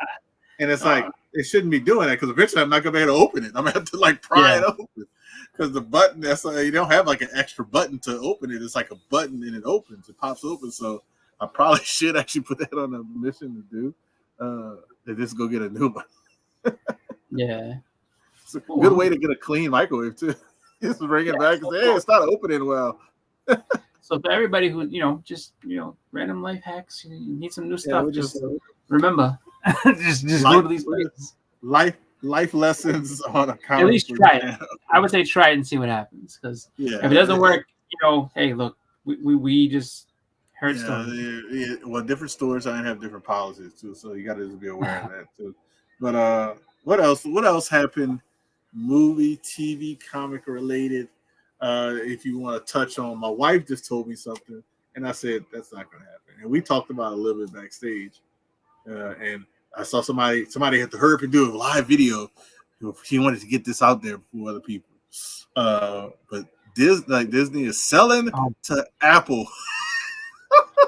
And it's like it shouldn't be doing that because eventually I'm not gonna be able to open it. I'm gonna have to like pry it open. Because the button, you don't have like an extra button to open it. It's like a button and it opens. It pops open. So I probably should actually put that on a mission to do. To just go get a new one. Yeah. It's a good way to get a clean microwave too. Just bring it back and say, hey, it's not opening well. So for everybody who, just random life hacks, you need some new stuff. Just remember, just go to these places. Life lessons on a comic. At least try it. I would say try it and see what happens. Because if it doesn't work, hey, look, we just heard stuff. Yeah. Well, different stores have different policies too, so you got to be aware of that too. But what else? What else happened? Movie, TV, comic related. If you want to touch on, my wife just told me something, and I said that's not going to happen. And we talked about it a little bit backstage, and I saw somebody had to hurry up and do a live video. He wanted to get this out there for other people. But Disney is selling to Apple.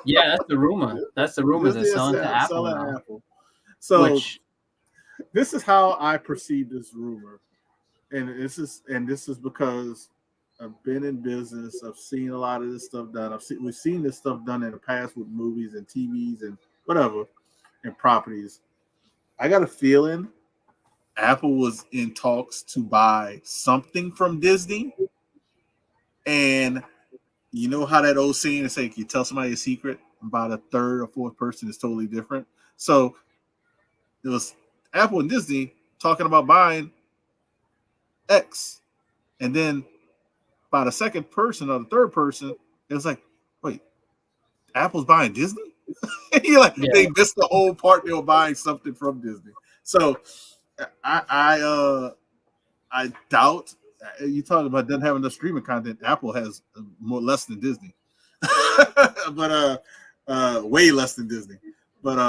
Yeah, that's the rumor. That's the rumor. They're selling to Apple. So this is how I perceive this rumor, and this is because I've been in business. I've seen a lot of this stuff done. We've seen this stuff done in the past with movies and TVs and whatever, and properties. I got a feeling Apple was in talks to buy something from Disney, and you know how that old saying is like you tell somebody a secret, about a third or fourth person is totally different. So it was Apple and Disney talking about buying X, and then by the second person or the third person, it was like, wait, Apple's buying Disney? You're like, Yeah. they missed the whole part. They were buying something from Disney. So I doubt you talking about them having enough streaming content. Apple has more less than Disney, but way less than Disney. But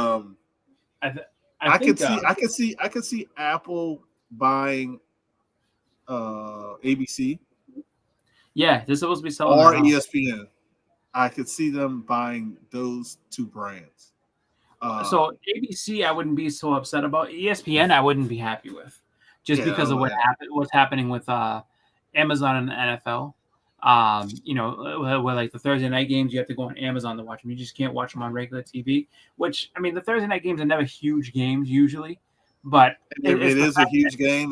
I think could see Apple buying ABC yeah, they're supposed to be selling or that off. ESPN. I could see them buying those two brands. So ABC, I wouldn't be so upset about. ESPN, I wouldn't be happy with, just because of what's happening with Amazon and the NFL. You know, where like the Thursday night games, you have to go on Amazon to watch them. You just can't watch them on regular TV. Which, I mean, the Thursday night games are never huge games usually, but it is a huge game.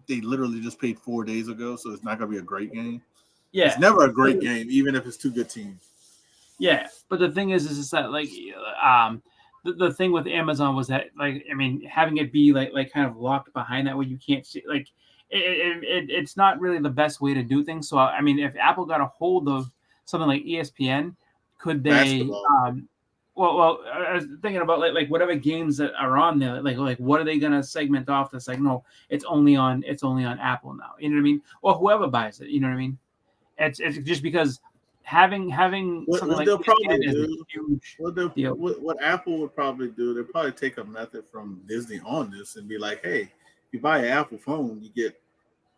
They literally just played 4 days ago, so it's not going to be a great game. Yeah, it's never a great game, even if it's two good teams. Yeah, but the thing is that like the thing with Amazon was that, like, I mean, having it be like kind of locked behind that way, you can't see, like, it's not really the best way to do things. So I mean, if Apple got a hold of something like ESPN, could they? Well, I was thinking about like whatever games that are on there, like what are they gonna segment off that's like, no, it's only on Apple now. You know what I mean? Or whoever buys it. You know what I mean? It's just because having something like ESPN is a huge deal. What Apple would probably do, they'll probably take a method from Disney on this and be like, hey, if you buy an Apple phone, you get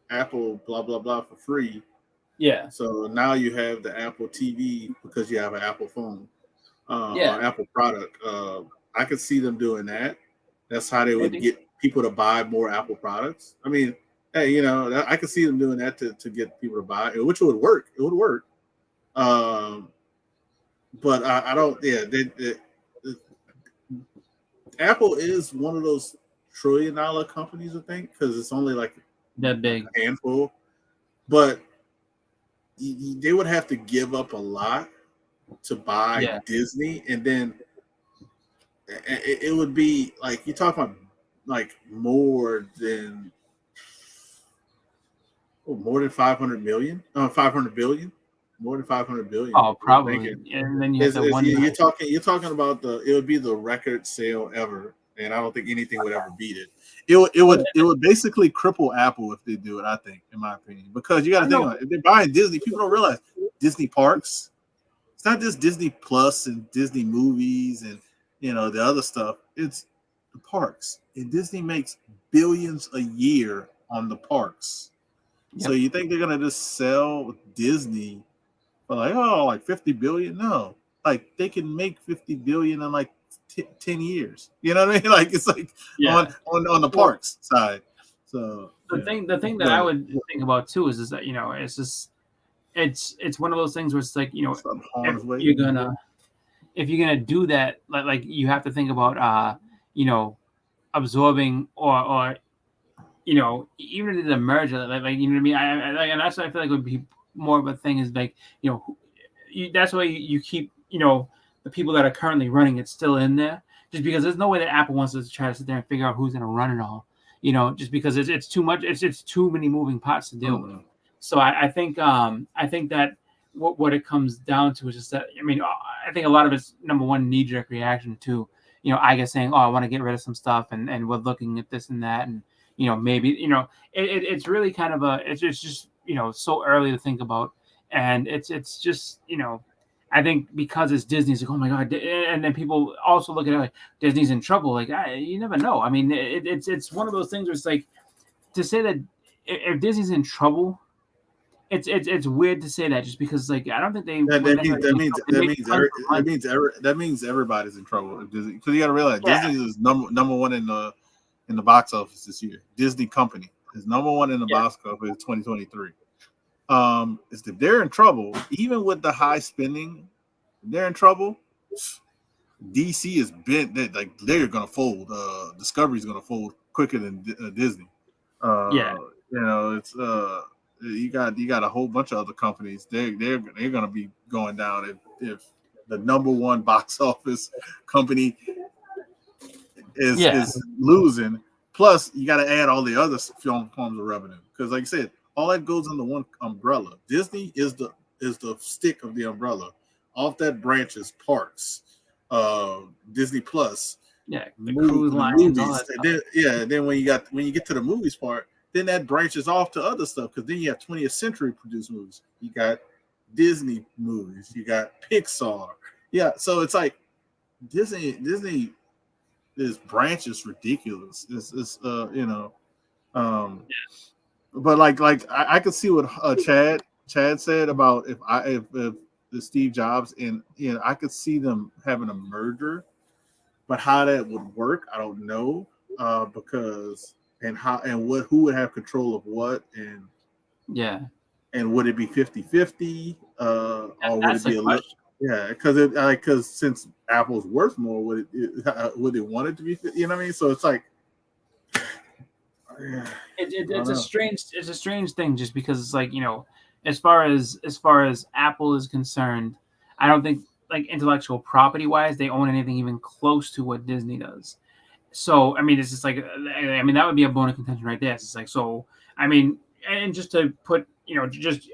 Apple blah blah blah for free. Yeah. So now you have the Apple TV because you have an Apple phone, or Apple product. I could see them doing that. That's how they would get people to buy more Apple products. I mean, hey, you know, I could see them doing that to get people to buy, which would work. It would work. But I don't. Yeah, Apple is one of those $1 trillion companies, I think, because it's only like that big, a handful. But they would have to give up a lot to buy Disney, and then it would be like you're talking about like more than 500 million, 500 billion. More than 500 billion. Oh, probably. And then you have you're talking about it would be the record sale ever, and I don't think anything would ever beat it. It would basically cripple Apple if they do it, I think, in my opinion. Because you got to think about it. If they're buying Disney, people don't realize Disney parks. It's not just Disney Plus and Disney movies and, you know, the other stuff. It's the parks. And Disney makes billions a year on the parks. Yep. So you think they're gonna just sell Disney? But like 50 billion? No, like they can make 50 billion in like 10 years. You know what I mean? Like it's like on the parks side. So the thing that I would think about too is that, you know, it's just it's one of those things where it's like, you know, if you're gonna do that, like you have to think about you know, absorbing or you know, even if it's a merger, like you know what I mean? And that's what I feel like would be more of a thing is like, you know, that's why you keep, you know, the people that are currently running it still in there, just because there's no way that Apple wants to try to sit there and figure out who's going to run it all, you know, just because it's too much, it's too many moving parts to deal with. So I think that what it comes down to is just that, I mean, I think a lot of it's number one knee-jerk reaction to, you know, I guess saying, oh, I want to get rid of some stuff and we're looking at this and that, and, you know, maybe, you know, it's really kind of it's just, you know, so early to think about, and it's just, you know, I think because it's Disney, it's like, oh my god, and then people also look at it like Disney's in trouble. Like, you never know. I mean, it's one of those things where it's like, to say that if Disney's in trouble, it's weird to say that, just because like I don't think that means everybody's in trouble, because you got to realize Disney is number one in the box office this year. Disney company is number one in the box office in 2023. If they're in trouble, even with the high spending, they're in trouble. DC is bent, like they're gonna fold. Discovery's gonna fold quicker than Disney. You know, you got a whole bunch of other companies. They're going to be going down if the number one box office company is losing. Plus, you got to add all the other film forms of revenue because, like I said, all that goes under one umbrella. Disney is the stick of the umbrella. Off that branches parks, Disney Plus, the cruise lines, all that stuff. Then when you get to the movies part, then that branches off to other stuff because then you have 20th century produced movies. You got Disney movies, you got Pixar. Yeah, so it's like Disney this branch is ridiculous. It's but like I could see what Chad said about if the Steve Jobs and I could see them having a merger, but how that would work, I don't know. Because who would have control of what and would it be 50-50 or would it be a little? Yeah, because since Apple's worth more, would they want it to be? You know what I mean? So it's like, it's a strange thing, just because it's like as far as Apple is concerned, I don't think like intellectual property wise they own anything even close to what Disney does. So I mean, it's just like that would be a bone of contention right there. It's like and just to put. You just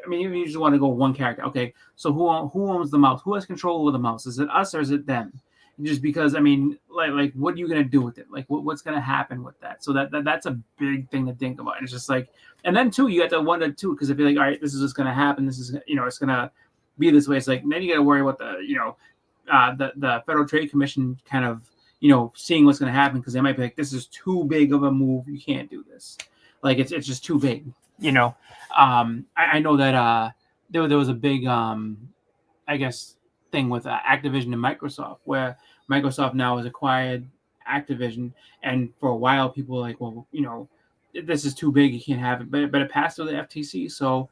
want to go one character. Okay, so who owns the mouse? Who has control over the mouse? Is it us or is it them? Just because, like what are you gonna do with it? Like, what's gonna happen with that? So that's a big thing to think about. And it's just like, and then too, you got to wonder too, because if you're like, all right, this is just gonna happen. This is it's gonna be this way. It's like then you got to worry about the Federal Trade Commission kind of seeing what's gonna happen, because they might be like, this is too big of a move. You can't do this. Like it's just too big. I know that there was a big I guess thing with Activision and Microsoft, where Microsoft now has acquired Activision, and for a while people were like, well, this is too big, you can't have it, but it passed through the FTC, so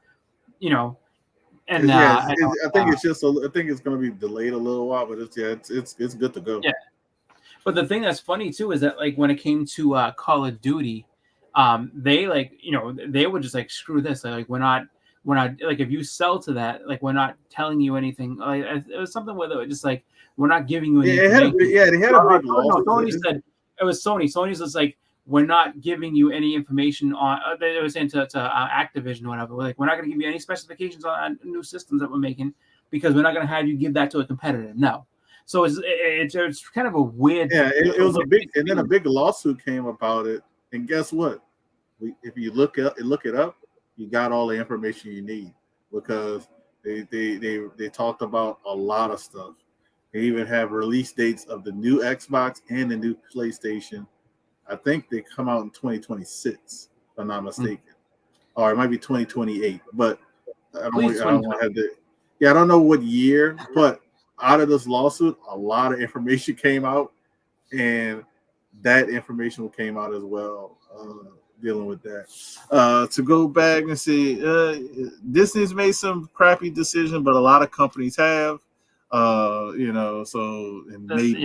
and I think it's going to be delayed a little while, but it's good to go. Yeah, but the thing that's funny too is that like when it came to Call of Duty. They they would just like, screw this. Like we're not like, if you sell to that, like we're not telling you anything. Like it was something where they were just like, we're not giving you anything. They had a big loss. No, Sony said it was Sony. Sony's just like, we're not giving you any information on. They were saying to Activision or whatever. We're like, we're not going to give you any specifications on new systems that we're making because we're not going to have you give that to a competitor. No. So it's kind of a weird. Yeah, it was a big, and then a big lawsuit came about it. And guess what? If you look it up, you got all the information you need, because they talked about a lot of stuff. They even have release dates of the new Xbox and the new PlayStation. I think they come out in 2026, if I'm not mistaken, or it might be 2028. But I don't know what year. But out of this lawsuit, a lot of information came out, and that information came out as well, dealing with that. To go back and see, Disney's made some crappy decisions, but a lot of companies have, made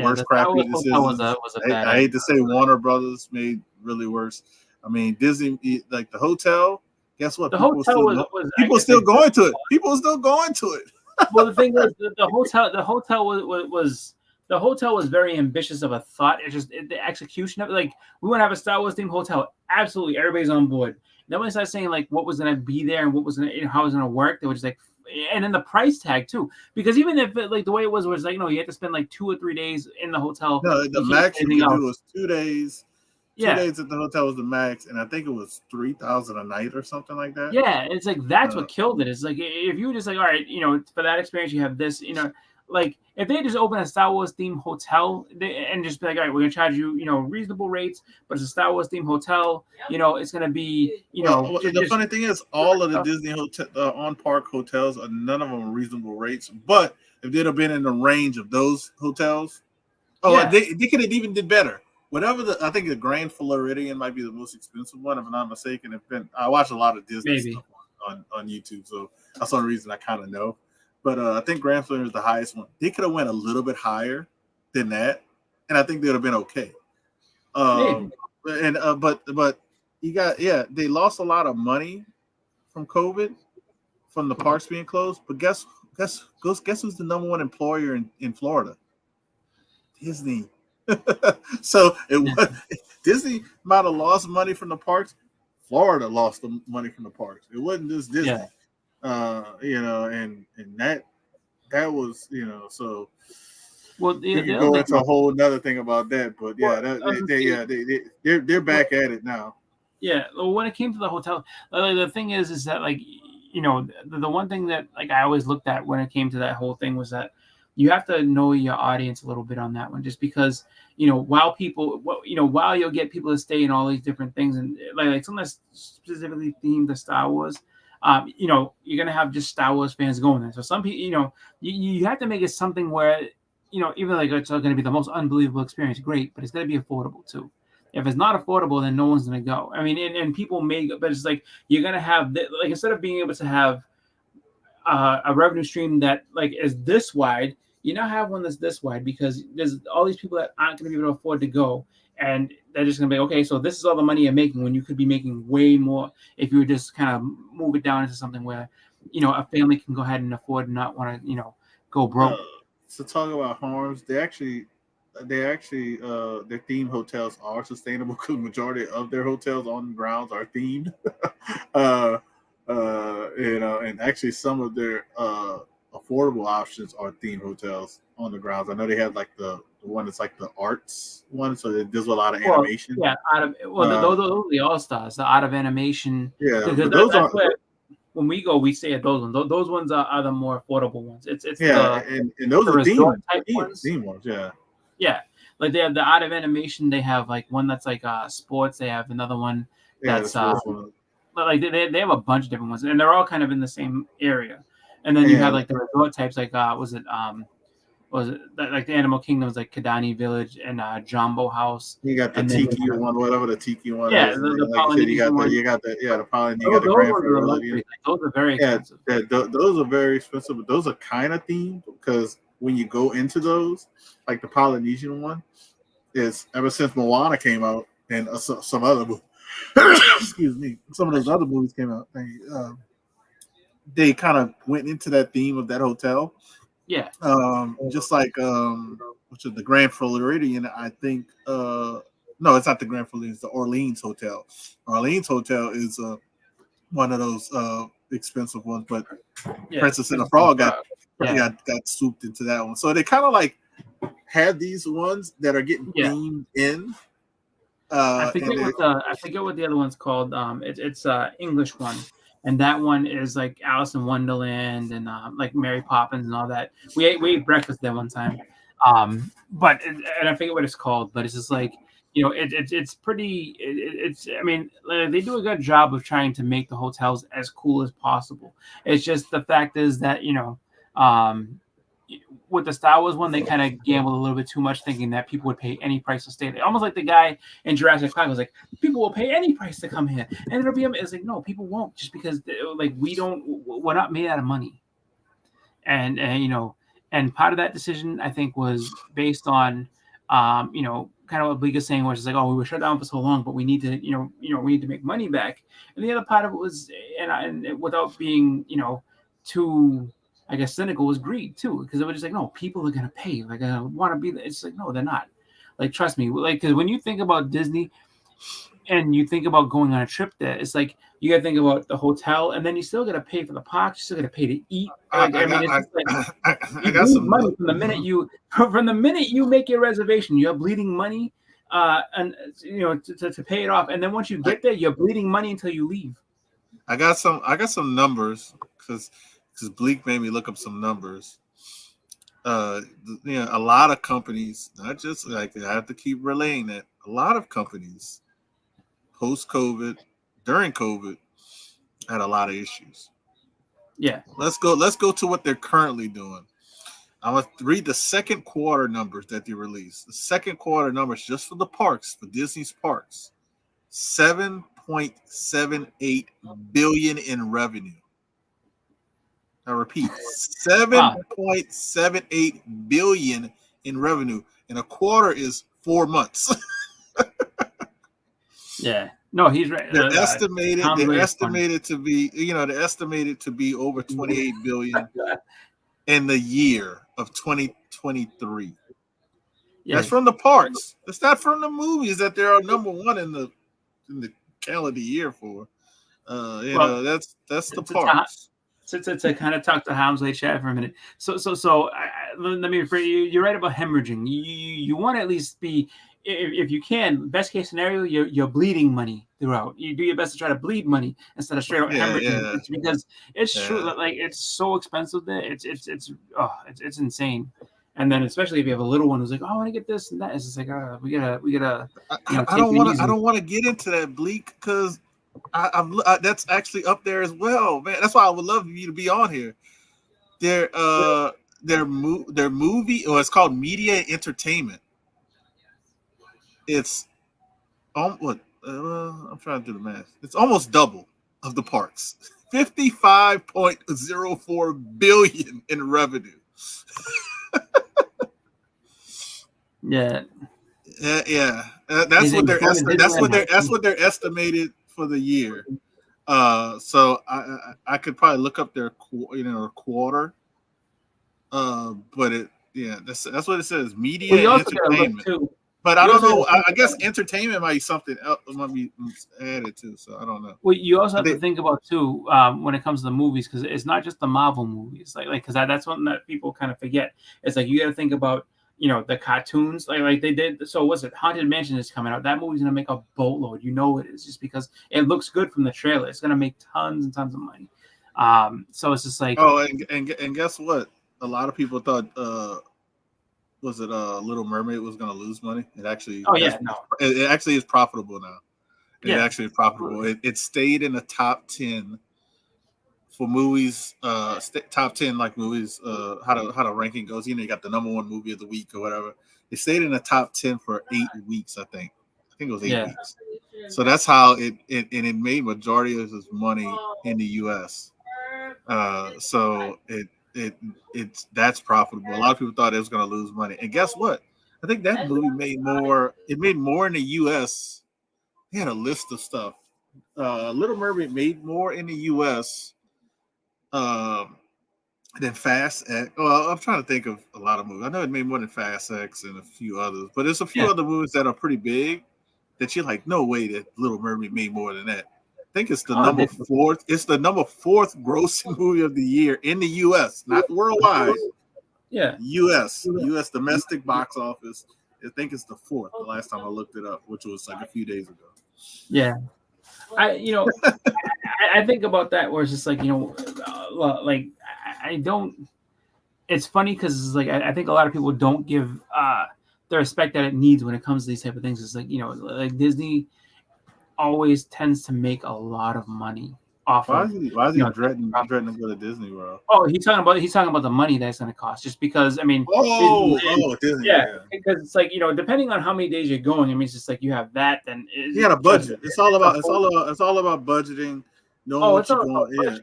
worse crappy decisions. I hate to say Warner Brothers made really worse. I mean, Disney, like the hotel. Guess what? People are still going to it. People are still going to it. Well, the thing is, the hotel was very ambitious of a thought. It's just the execution of it. Like, we want to have a Star Wars themed hotel. Absolutely, everybody's on board. Then when they started saying like what was going to be there and what was going to, how it was going to work, they were just like, and then the price tag too. Because even if it, like the way it was like, you had to spend like 2 or 3 days in the hotel. No, the max you could do was 2 days. 2 days at the hotel was the max, and I think it was $3,000 a night or something like that. Yeah, it's like that's what killed it. It's like if you were just like, all right, for that experience you have this, like if they just open a Star Wars themed hotel and just be like, all right, we're gonna charge you, reasonable rates, but it's a Star Wars themed hotel, it's gonna be, the funny thing is, all of the Disney hotel on park hotels, none of them are reasonable rates. But if they'd have been in the range of those hotels, they could have even did better. Whatever I think the Grand Floridian might be the most expensive one, if I'm not mistaken. I watch a lot of Disney stuff on YouTube, so that's the only reason I kind of know. But I think Grand Floridian is the highest one. They could have went a little bit higher than that, and I think they would have been okay. But you got they lost a lot of money from COVID, from the parks being closed. But guess who's the number one employer in Florida? Disney. So Disney might have lost money from the parks. Florida lost the money from the parks. It wasn't just Disney. Yeah. And that was, so Well, we can go into a whole another thing about that, but they're back at it now. Yeah, well, when it came to the hotel, the thing is that like, the one thing that like I always looked at when it came to that whole thing was that you have to know your audience a little bit on that one, just because while you'll get people to stay in all these different things, and like something that's specifically themed to Star Wars, you're gonna have just Star Wars fans going there. So some people, you have to make it something where even like it's going to be the most unbelievable experience, great, but it's going to be affordable too. If it's not affordable, then no one's going to go. I mean, and people may go, but it's like you're going to have like instead of being able to have a revenue stream that like is this wide, you now have one that's this wide because there's all these people that aren't going to be able to afford to go, and they're just going to be okay. So this is all the money you're making when you could be making way more if you would just kind of move it down into something where a family can go ahead and afford and not want to go broke. To talk about harms, they actually their themed hotels are sustainable because the majority of their hotels on the grounds are themed. And actually some of their affordable options are themed hotels on the grounds. I know they have like the one that's like the arts one, so it does a lot of animation. Yeah, those are the all stars, the art of animation. Yeah, those are. When we go, we stay at those ones. Those ones are the more affordable ones. It's and those are theme ones. Yeah, like they have the art of animation. They have like one that's like sports. They have another one that's like they have a bunch of different ones, and they're all kind of in the same area. And then you have like the resort types, like was it like the Animal Kingdoms, like Kidani Village and Jumbo House. You got the Tiki one, whatever the Tiki one. Yeah, is. the Polynesian one. You got the Polynesian. You got the Grand Floridian. Those are very expensive. Those are very expensive, but those are kind of themed because when you go into those, like the Polynesian one, is ever since Moana came out and some other excuse me, some of those other movies came out, they kind of went into that theme of that hotel. Yeah. Just like which is the Grand Floridian, I think. No, it's not the Grand Floridian. It's the Orleans Hotel. Orleans Hotel is one of those expensive ones, but Princess and the Frog got swooped into that one. So they kind of like have these ones that are getting themed in. I forget what the other one's called. It's English one. And that one is like Alice in Wonderland and like Mary Poppins and all that. We ate breakfast there one time, but I forget what it's called. But it's just like it's pretty. I mean, they do a good job of trying to make the hotels as cool as possible. It's just the fact is that with the Star Wars one, they kind of gambled a little bit too much, thinking that people would pay any price to stay there. Almost like the guy in Jurassic Park was like, people will pay any price to come here, and it'll be. It's like, no, people won't, just because like we're not made out of money, and and part of that decision I think was based on kind of what Bleak is saying, which is like, oh, we were shut down for so long, but we need to we need to make money back, and the other part of it was and without being too, I guess, cynical, was greed too, because it was just like, no, people are gonna pay. Like, I want to be there. It's like, no, they're not. Like, trust me. Like, because when you think about Disney, and you think about going on a trip there, it's like you gotta think about the hotel, and then you still gotta pay for the park. You still gotta pay to eat. Like, I got some money from the minute you make your reservation. You're bleeding money, and to pay it off, and then once you get there, you're bleeding money until you leave. I got some numbers because Bleak made me look up some numbers. A lot of companies, not just like, I have to keep relaying that, a lot of companies post-COVID, during COVID, had a lot of issues. Yeah. Let's go to what they're currently doing. I'm going to read the second quarter numbers that they released. The second quarter numbers just for the parks, for Disney's parks, $7.78 billion in revenue. I repeat, $7.78 billion in revenue, and a quarter is 4 months. Yeah, No, he's right. They're estimated. Tom They're Brady's fun. estimated to be. They're estimated to be over 28 billion in the year of 2023. Yeah, That's from the parks. That's not from the movies that they're number one in the calendar year for. That's the parks. To kind of talk to Hamsley chat for a minute. Let me refer you. You're right about hemorrhaging. You want to at least be, if you can, best case scenario, you're bleeding money throughout. You do your best to try to bleed money instead of straight up hemorrhaging. It's because it's true that like it's so expensive there. It's insane. And then especially if you have a little one who's like, oh, I want to get this and that, it's just like, we gotta. I don't want to get into that, Bleak, because that's actually up there as well, man. That's why I would love you to be on here. Their movie, or it's called Media Entertainment. It's I'm trying to do the math. It's almost double of the parks. 55.04 billion in revenue. Yeah. That's what they're estimated for the year. So I could probably look up their quarter. But that's what it says. Media and entertainment. Too. But I don't know. I guess entertainment might be something else. Might be added too. So I don't know. Well, you also have to think about too when it comes to the movies, because it's not just the Marvel movies. Like because that's one that people kind of forget. It's like you got to think about the cartoons like they did. So what's it? Haunted Mansion is coming out. That movie's gonna make a boatload. It is just because it looks good from the trailer. It's gonna make tons and tons of money. So it's just like and guess what? A lot of people thought was it Little Mermaid was gonna lose money. It actually it actually is profitable now. It actually is profitable. It stayed in the top 10 for movies, top 10 like movies, how the ranking goes. You got the number one movie of the week or whatever. It stayed in the top 10 for 8 weeks, I think. I think it was 8 weeks. So that's how it made majority of its money in the US. So that's profitable. A lot of people thought it was going to lose money, and guess what? I think that movie made more. It made more in the U.S. They had a list of stuff. Little Mermaid made more in the U.S. Than Fast X. Well, I'm trying to think of a lot of movies. I know it made more than Fast X and a few others, but there's a few other movies that are pretty big that you're like, no way that Little Mermaid made more than that. I think it's the number 4th. It's the number 4th grossing movie of the year in the U.S., not worldwide. Yeah, U.S. domestic box office. I think it's the 4th. The last time I looked it up, which was like a few days ago. Yeah, I think about that where it's just like like I don't. It's funny because it's like I think a lot of people don't give the respect that it needs when it comes to these type of things. It's like like Disney always tends to make a lot of money off. Why is he dreading to go to Disney World? Oh, he's talking about the money that's going to cost. Just because Disney. Yeah, because it's like depending on how many days you're going, I mean, it's just like you have that. Then you got a budget. It's all about budgeting. Knowing what you're going. But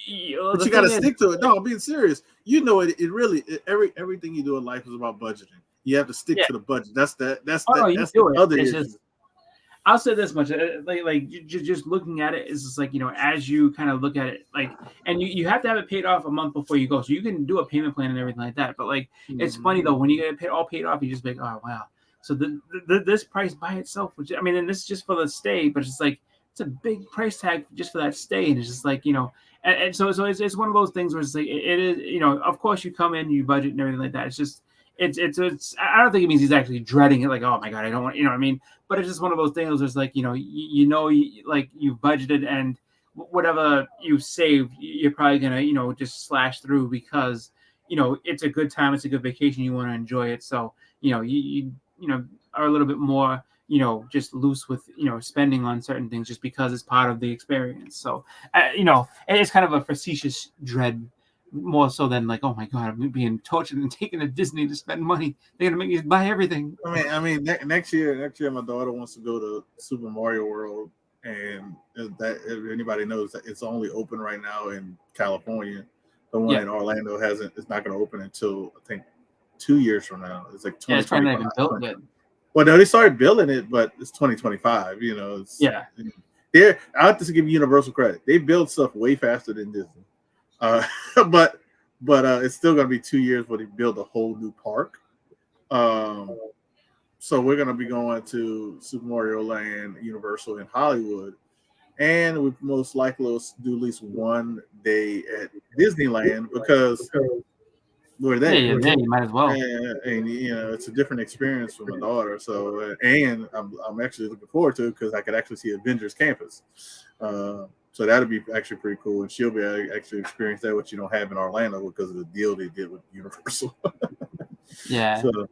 you got to stick to it. No, I'm being serious. Everything you do in life is about budgeting. You have to stick to the budget. That's the other issue. I'll say this much, like just looking at it is just like as you kind of look at it, like, and you have to have it paid off a month before you go, so you can do a payment plan and everything like that. But like, it's funny though when you get it all paid off, you just like, oh wow. So this price by itself, which and this is just for the stay, but it's like it's a big price tag just for that stay, and it's just like and so it's one of those things where it's like it is of course you come in, you budget and everything like that. It's just. It's I don't think it means he's actually dreading it, like, oh my god, I don't want, what I mean, but it's just one of those things where it's like like you budgeted and whatever you save, you're probably gonna just slash through because it's a good time, it's a good vacation, you want to enjoy it, so you are a little bit more just loose with spending on certain things just because it's part of the experience. So it's kind of a facetious dread. More so than like, oh my god, I'm being tortured and taken to Disney to spend money. They're gonna make me buy everything. I mean, next year, my daughter wants to go to Super Mario World, and if anybody knows that it's only open right now in California. The one in Orlando it's not going to open until I think 2 years from now. It's like 2025. It's probably not even built yet. Well, no, they started building it, but it's 2025. You know, Yeah. I have to give Universal credit. They build stuff way faster than Disney. Uh, but it's still going to be 2 years where they build a whole new park. So we're going to be going to Super Mario Land, Universal in Hollywood, and we most likely will do at least one day at Disneyland because we're there. Yeah, you might as well. And you know, it's a different experience for my daughter. So, and I'm actually looking forward to it because I could actually see Avengers Campus. So that'll be actually pretty cool, and she'll be able to actually experience that, which you don't have in Orlando because of the deal they did with Universal. Yeah. So,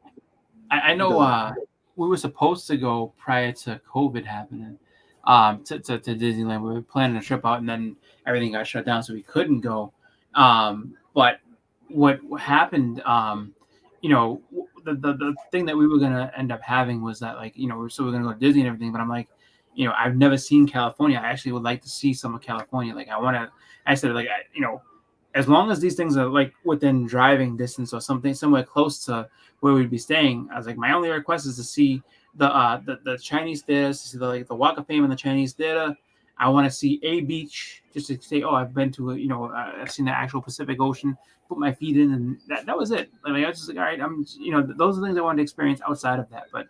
I know we were supposed to go prior to COVID happening to Disneyland. We were planning a trip out, and then everything got shut down, so we couldn't go. But what happened, you know, the thing that we were gonna end up having was that, like, you know, so we're gonna go to Disney and everything. But I'm like, you know, I've never seen California. I actually would like to see some of California. Like, I said, like, you know, as long as these things are like within driving distance or somewhere close to where we'd be staying, I was like, my only request is to see the Chinese theaters, to see the Walk of Fame in the Chinese theater. I want to see a beach just to say, oh, I've been to I've seen the actual Pacific Ocean, put my feet in, and that was it. I mean, I was just like, all right, those are things I wanted to experience outside of that. But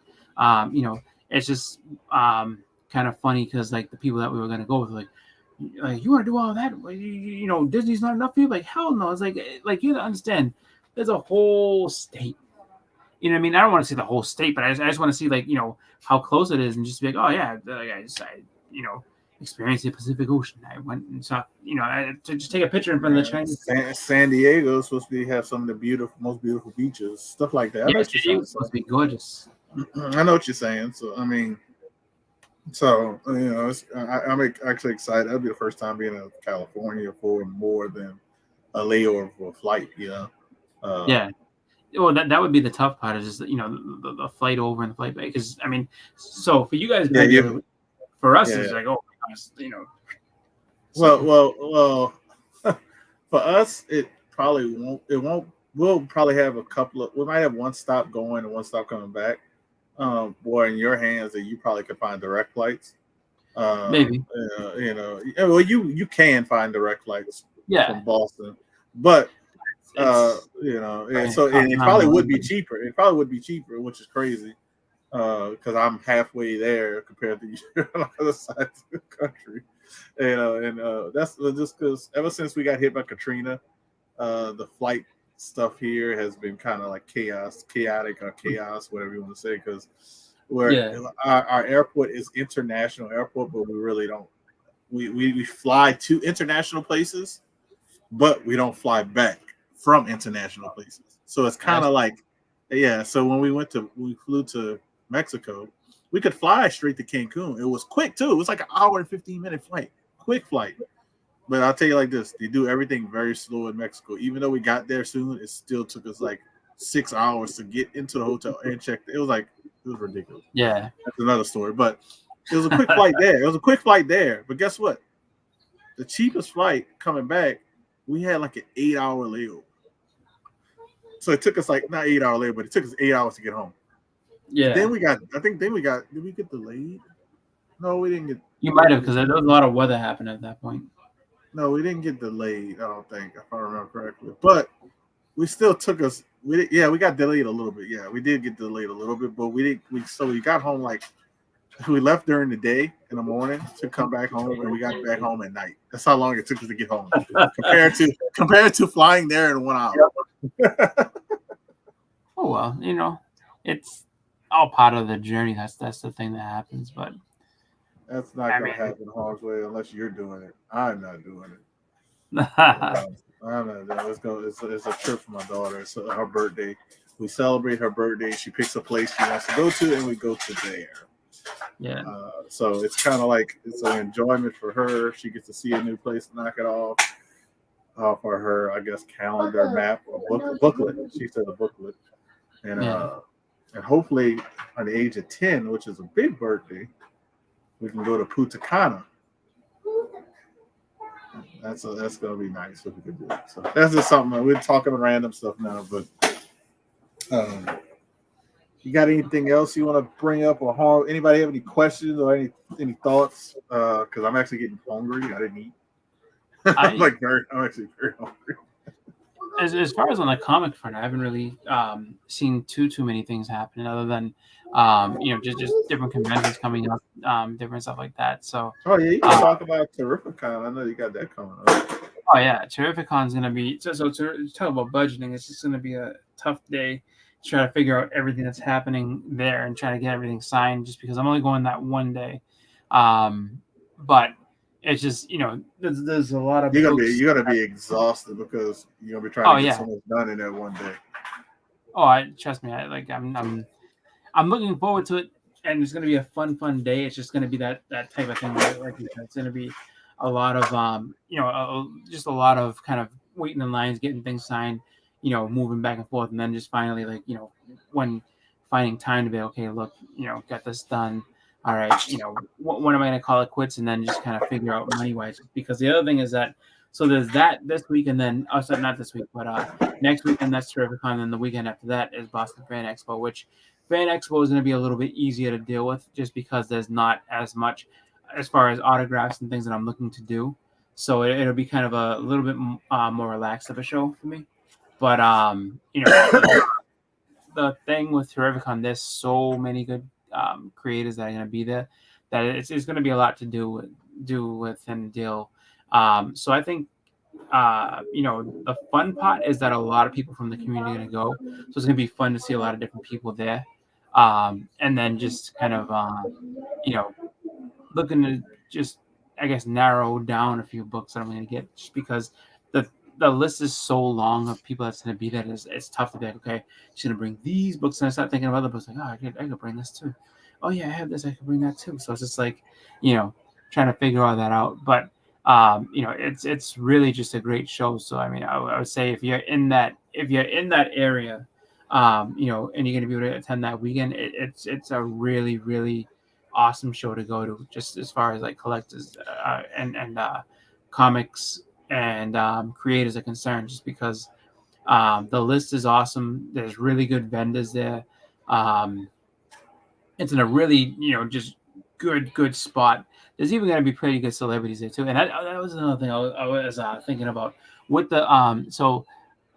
you know, it's just kind of funny because like the people that we were gonna go with, like you want to do all that? You know, Disney's not enough for you? Like, hell no. It's like you understand, there's a whole state. You know what I mean? I don't want to see the whole state, but I just want to see, like, you know, how close it is, and just be like, oh yeah, I you know, experienced the Pacific Ocean. I went and saw, you know, to just take a picture in front of the Chinese. San Diego is supposed to have some of the most beautiful beaches, stuff like that. Yeah, it's supposed to be gorgeous. I know what you're saying. So I mean, so you know, I'm actually excited. That'll be the first time being in California for more than a layover for a flight. You know. Yeah. Well, that would be the tough part, is just, you know, the flight over and the flight back. Because I mean, so for you guys, for us, it's like, oh, you know. Well, for us, it probably won't. It won't. We'll probably have we might have one stop going and one stop coming back. Boy, in your hands, that you probably could find direct flights. Maybe. You know. Well, you can find direct flights. Yeah. From Boston, but. You know, and so it probably would be cheaper. It probably would be cheaper, which is crazy, because I'm halfway there compared to you on the other side of the country. You know, and that's just because ever since we got hit by Katrina, the flight stuff here has been kind of like chaotic or chaos, whatever you want to say, because our airport is international airport, but we really don't. We fly to international places, but we don't fly back from international places. So it's kind of like, yeah. So when we flew to Mexico, we could fly straight to Cancun. It was quick too. It was like an hour and 15-minute flight, quick flight. But I'll tell you like this: they do everything very slow in Mexico. Even though we got there soon, it still took us like 6 hours to get into the hotel and check. It was ridiculous. Yeah, that's another story. But it was a quick flight there. It was a quick flight there. But guess what? The cheapest flight coming back, we had like an 8-hour layover. So it took us like not 8 hour later, but it took us 8 hours to get home. Yeah. Did we get delayed? No, we didn't get. You might have, because there was a lot of weather happening at that point. No, we didn't get delayed. I don't think, if I remember correctly. But we still took us. We got delayed a little bit. Yeah, we did get delayed a little bit, but we didn't. So we got home like we left during the day in the morning to come back home, and we got back home at night. That's how long it took us to get home compared to flying there in 1 hour. Oh well, you know, it's all part of the journey. That's the thing that happens, but that's not going to happen the hard way unless you're doing it. I'm not doing it. I'm not doing it. Let's go. It's a trip for my daughter. It's her birthday. We celebrate her birthday. She picks a place she wants to go to, and we go to there. Yeah. So it's kind of like it's an enjoyment for her. She gets to see a new place, knock it off for her, I guess, calendar, map, or booklet. She said a booklet. And and hopefully at the age of 10, which is a big birthday, we can go to Punta Cana. That's gonna be nice if we could do it. So that's just something we're talking random stuff now, but You got anything else you want to bring up or harm? Anybody have any questions or any thoughts? Because I'm actually getting hungry. I didn't eat. I'm actually very hungry. As far as on the comic front, I haven't really seen too many things happening other than just different conventions coming up, different stuff like that. So Oh yeah, you can talk about Terrificon. I know you got that coming up. oh yeah, Terrificon's gonna be to talk about budgeting. It's just gonna be a tough day to try to figure out everything that's happening there and try to get everything signed. Just because I'm only going that one day, but it's just there's a lot of you're gonna be exhausted because you're gonna be trying to get so much done in that one day. Oh, trust me. I'm looking forward to it, and it's gonna be a fun day. It's just gonna be that type of thing. Like you said, it's gonna be a lot of just a lot of kind of waiting in lines, getting things signed, moving back and forth, and then just finally when finding time to be okay, look, got this done. All right, when am I going to call it quits, and then just kind of figure out money wise. Because the other thing is that so there's that this week, and then sorry, not this week, but next weekend that's Terrificon, and the weekend after that is Boston Fan Expo, which Fan Expo is going to be a little bit easier to deal with just because there's not as much as far as autographs and things that I'm looking to do. So it'll be kind of a little bit more relaxed of a show for me. But the thing with Terrificon, there's so many good creators that are going to be there that it's going to be a lot to do with and deal. So I think the fun part is that a lot of people from the community are going to go. So it's going to be fun to see a lot of different people there. And then just kind of looking to just, I guess, narrow down a few books that I'm going to get, just because the list is so long of people that's going to be there. It's tough to be like, okay, she's going to bring these books, and I start thinking of other books like, oh, I could bring this too. Oh yeah, I have this, I could bring that too. So it's just like, trying to figure all that out. But it's really just a great show. So I mean, I would say if you're in that area, and you're going to be able to attend that weekend, it's a really, really awesome show to go to, just as far as like collectors and comics and creators are concerned, just because the list is awesome. There's really good vendors there. It's in a really just good spot. There's even going to be pretty good celebrities there too. And that was another thing I was thinking about with the so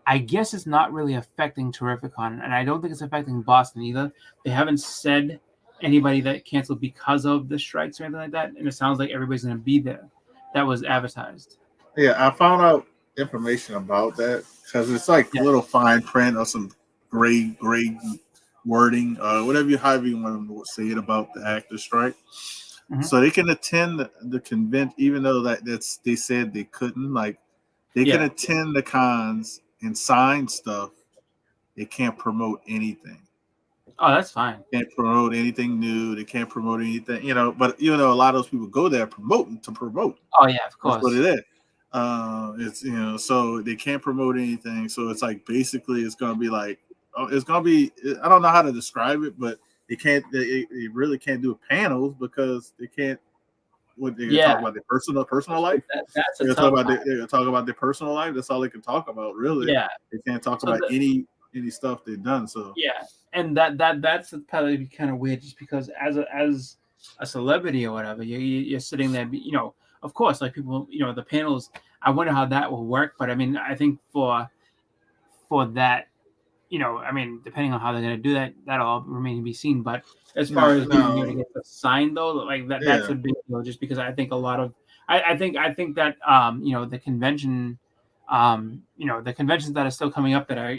I guess it's not really affecting Terrificon, and I don't think it's affecting Boston either. They haven't said anybody that canceled because of the strikes or anything like that, and it sounds like everybody's going to be there. That was advertised. Yeah, I found out information about that because it's like little fine print or some gray wording, however you want to say it about the actor strike. Mm-hmm. So they can attend the convention, even though that's they said they couldn't. Like they can attend the cons and sign stuff. They can't promote anything. Oh, that's fine. Can't promote anything new. They can't promote anything, But a lot of those people go there promoting to promote. Oh yeah, of course. That's what it is. It's so they can't promote anything. So it's like basically it's gonna be like it's gonna be. I don't know how to describe it, but they can't. They really can't do panels because they can't. What they talk about their personal life. That's they talk about their personal life. That's all they can talk about, really. Yeah, they can't talk about any stuff they've done. So yeah, and that's probably kind of weird, just because as a celebrity or whatever, you're sitting there, of course, like people, the panels. I wonder how that will work, but I mean, I think for that, I mean, depending on how they're going to do that, that'll all remain to be seen. But as far as being able to get the sign, though, like that's a big deal, just because I think a lot of, I think that the convention, the conventions that are still coming up that are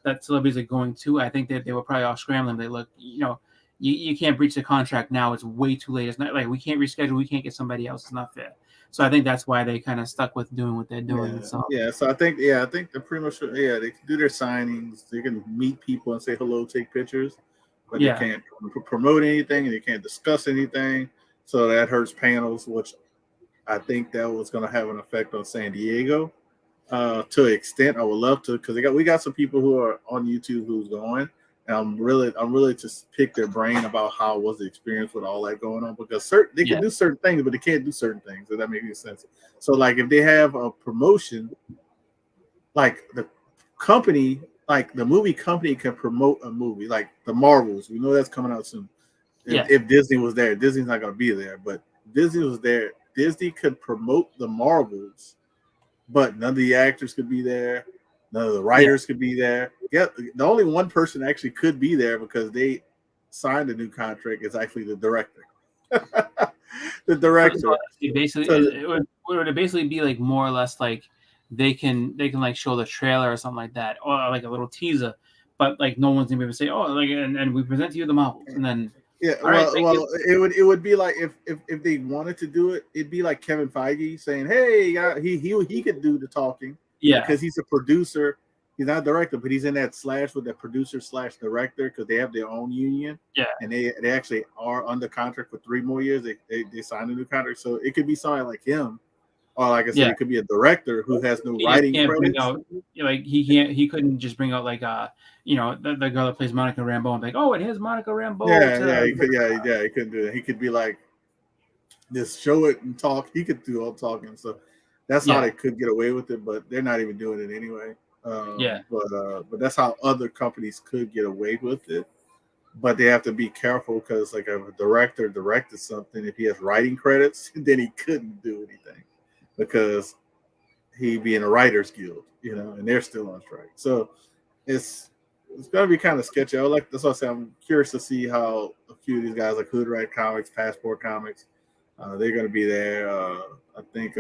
that celebrities are going to, I think that they were probably all scrambling. They look, you can't breach the contract now. It's way too late. It's not like we can't reschedule. We can't get somebody else. It's not fair. So I think that's why they kind of stuck with doing what they're doing. So I think they're pretty much they can do their signings. They can meet people and say hello, take pictures, but they can't promote anything and they can't discuss anything. So that hurts panels, which I think that was going to have an effect on San Diego to an extent. I would love to, because we got some people who are on YouTube who's going. And I'm really just pick their brain about how was the experience with all that going on, because they can do certain things, but they can't do certain things. Does that make any sense? So like if they have a promotion, like the company like the movie company can promote a movie like the Marvels. We know that's coming out soon. If Disney was there, Disney's not going to be there, but Disney was there. Disney could promote the Marvels, but none of the actors could be there. None of the writers could be there. Yeah, the only one person actually could be there because they signed a new contract is actually the director. The director. So it would basically be like more or less like they can like show the trailer or something like that, or like a little teaser, but like no one's gonna be able to say, oh, like and we present to you the Marvels, and then it would be like if they wanted to do it, it'd be like Kevin Feige saying, hey, he could do the talking, because he's a producer. He's not a director, but he's in that slash with the producer / director because they have their own union. Yeah, and they actually are under contract for 3 more years. They signed a new contract, so it could be somebody like him, or like I said, it could be a director who has no writing credits. He couldn't just bring out like the girl that plays Monica Rambeau and be like, oh, it has Monica Rambeau. He couldn't do that. He could be like, just show it and talk. He could do all talking, so that's how they could get away with it. But they're not even doing it anyway. But that's how other companies could get away with it. But they have to be careful because, like, if a director directed something, if he has writing credits, then he couldn't do anything because he'd be in a writers guild, and they're still on strike. So it's gonna be kind of sketchy. That's what I say. I'm curious to see how a few of these guys, like Hood Rat Comics, Passport Comics, they're gonna be there. I think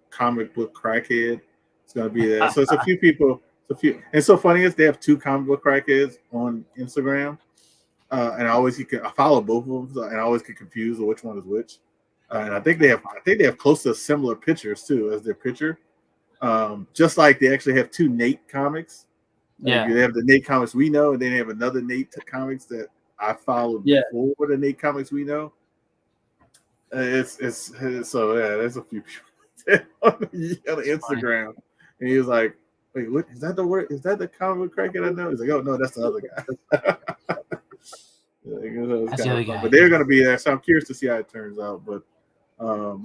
Comic Book Crackhead. It's gonna be there. So it's a few people. And it's so funny is they have 2 comic book crackheads on Instagram, and I follow both of them, and I always get confused with which one is which. And I think they have close to similar pictures too as their picture. Just like they actually have 2 Nate comics. They have the Nate comics we know, and then they have another Nate comics that I followed before the Nate comics we know. There's a few people on Instagram. And he was like, wait, what is that the word? Is that the comic book crackhead I know? He's like, oh no, that's the other guy. That's the other guy. But they're gonna be there, so I'm curious to see how it turns out. But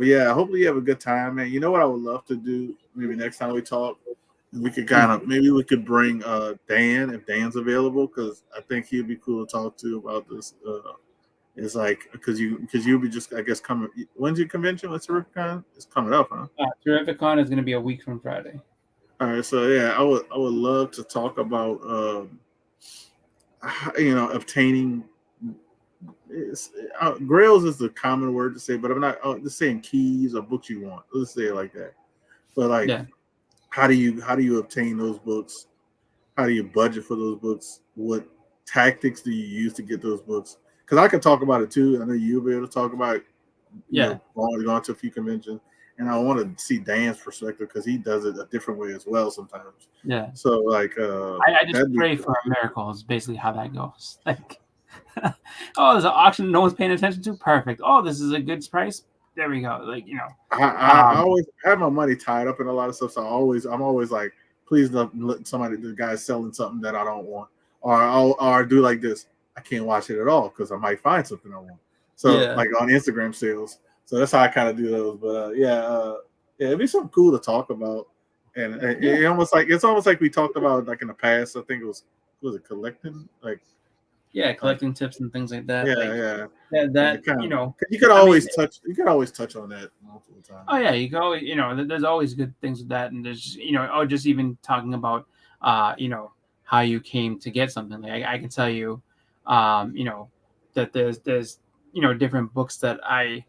yeah, hopefully you have a good time, man. You know what I would love to do? Maybe next time we talk, we could we could bring Dan if Dan's available, because I think he'd be cool to talk to about this. It's like because you'll be just, I guess, coming. When's your convention? What's Terrificon? It's coming up, huh? Terrificon is going to be a week from Friday. All right, so yeah, I would love to talk about obtaining. Grails is the common word to say, but I'm not just saying keys or books you want. Let's say it like that. But like, how do you obtain those books? How do you budget for those books? What tactics do you use to get those books? Because I could talk about it too. I know you'll be able to talk about it. Going to a few conventions. And I want to see Dan's perspective because he does it a different way as well sometimes. Yeah. So like, I just pray for a miracle. Is basically how that goes. Like, oh, there's an auction no one's paying attention to. Perfect. Oh, this is a good price. There we go. Like, I always have my money tied up in a lot of stuff. So I'm always like, please don't let the guy's selling something that I don't want, or do like this. I can't watch it at all because I might find something I want. So like on Instagram sales. So that's how I kind of do those. But it'd be something cool to talk about. And it's almost like we talked about like in the past. I think was it collecting, like collecting tips and things like that. You could always touch on that multiple times. Oh yeah, you go. There's always good things with that, and there's just even talking about how you came to get something. Like I can tell you, that there's different books that I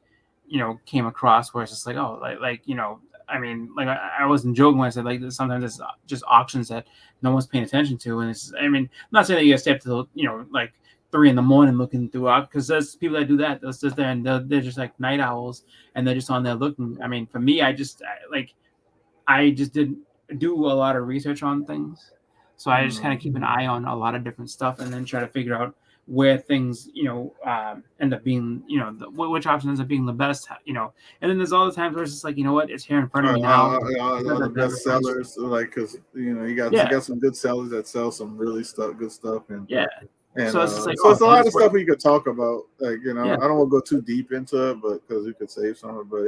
came across where it's just like, oh, I mean, like I wasn't joking when I said like sometimes it's just auctions that no one's paying attention to, and it's, I mean, I'm not saying that you gotta stay up till like 3 a.m. looking through, because there's people that do that. They'll sit there and they're just like night owls, and they're just on there looking. I mean, for me, I just didn't do a lot of research on things, so I just kind of keep an eye on a lot of different stuff, and then try to figure out where things end up being which option ends up being the best, and then there's all the times where it's just like, what, it's here in front of me now. The best sellers, like, because you got some good sellers that sell some really good stuff, and so it's like, it's a lot of stuff we could talk about, like, I don't want to go too deep into it, but because we could save some, but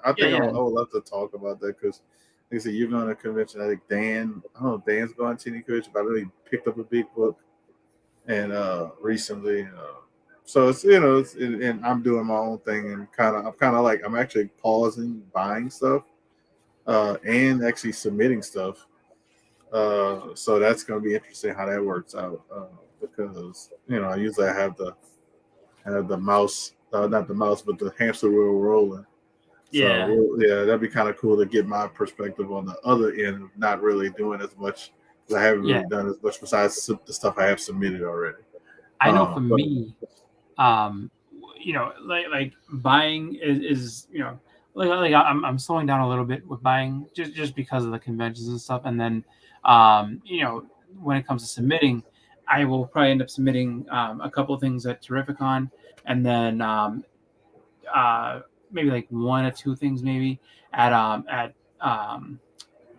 I think I would love to talk about that, because like I said, you're going to a convention. I think Dan, I don't know if Dan's going to any convention, but I know he picked up a big book and recently. So it's and I'm doing my own thing and I'm kind of like I'm actually pausing buying stuff and actually submitting stuff. So that's going to be interesting how that works out because I usually have the mouse, not the mouse, but the hamster wheel rolling. Yeah. So yeah, that'd be kind of cool to get my perspective on the other end of not really doing as much. 'Cause I haven't really done as much besides the stuff I have submitted already. I know for But me, like buying is like I'm slowing down a little bit with buying just because of the conventions and stuff, and then when it comes to submitting, I will probably end up submitting a couple of things at Terrificon, and then maybe like one or two things maybe at Boston,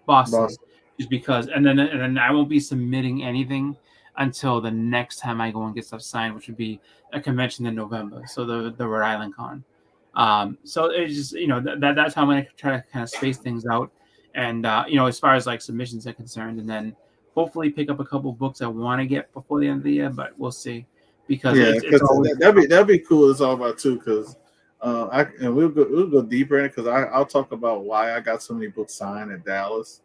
Boston. just because, and then I won't be submitting anything until the next time I go and get stuff signed, which would be a convention in November, so the Rhode Island Con. So it's just that's how I'm going to try to kind of space things out, and as far as like submissions are concerned, and then hopefully pick up a couple books I want to get before the end of the year, but we'll see because it's always that'd be cool. It's all about too because. We'll go deeper in it because I'll talk about why I got so many books signed at Dallas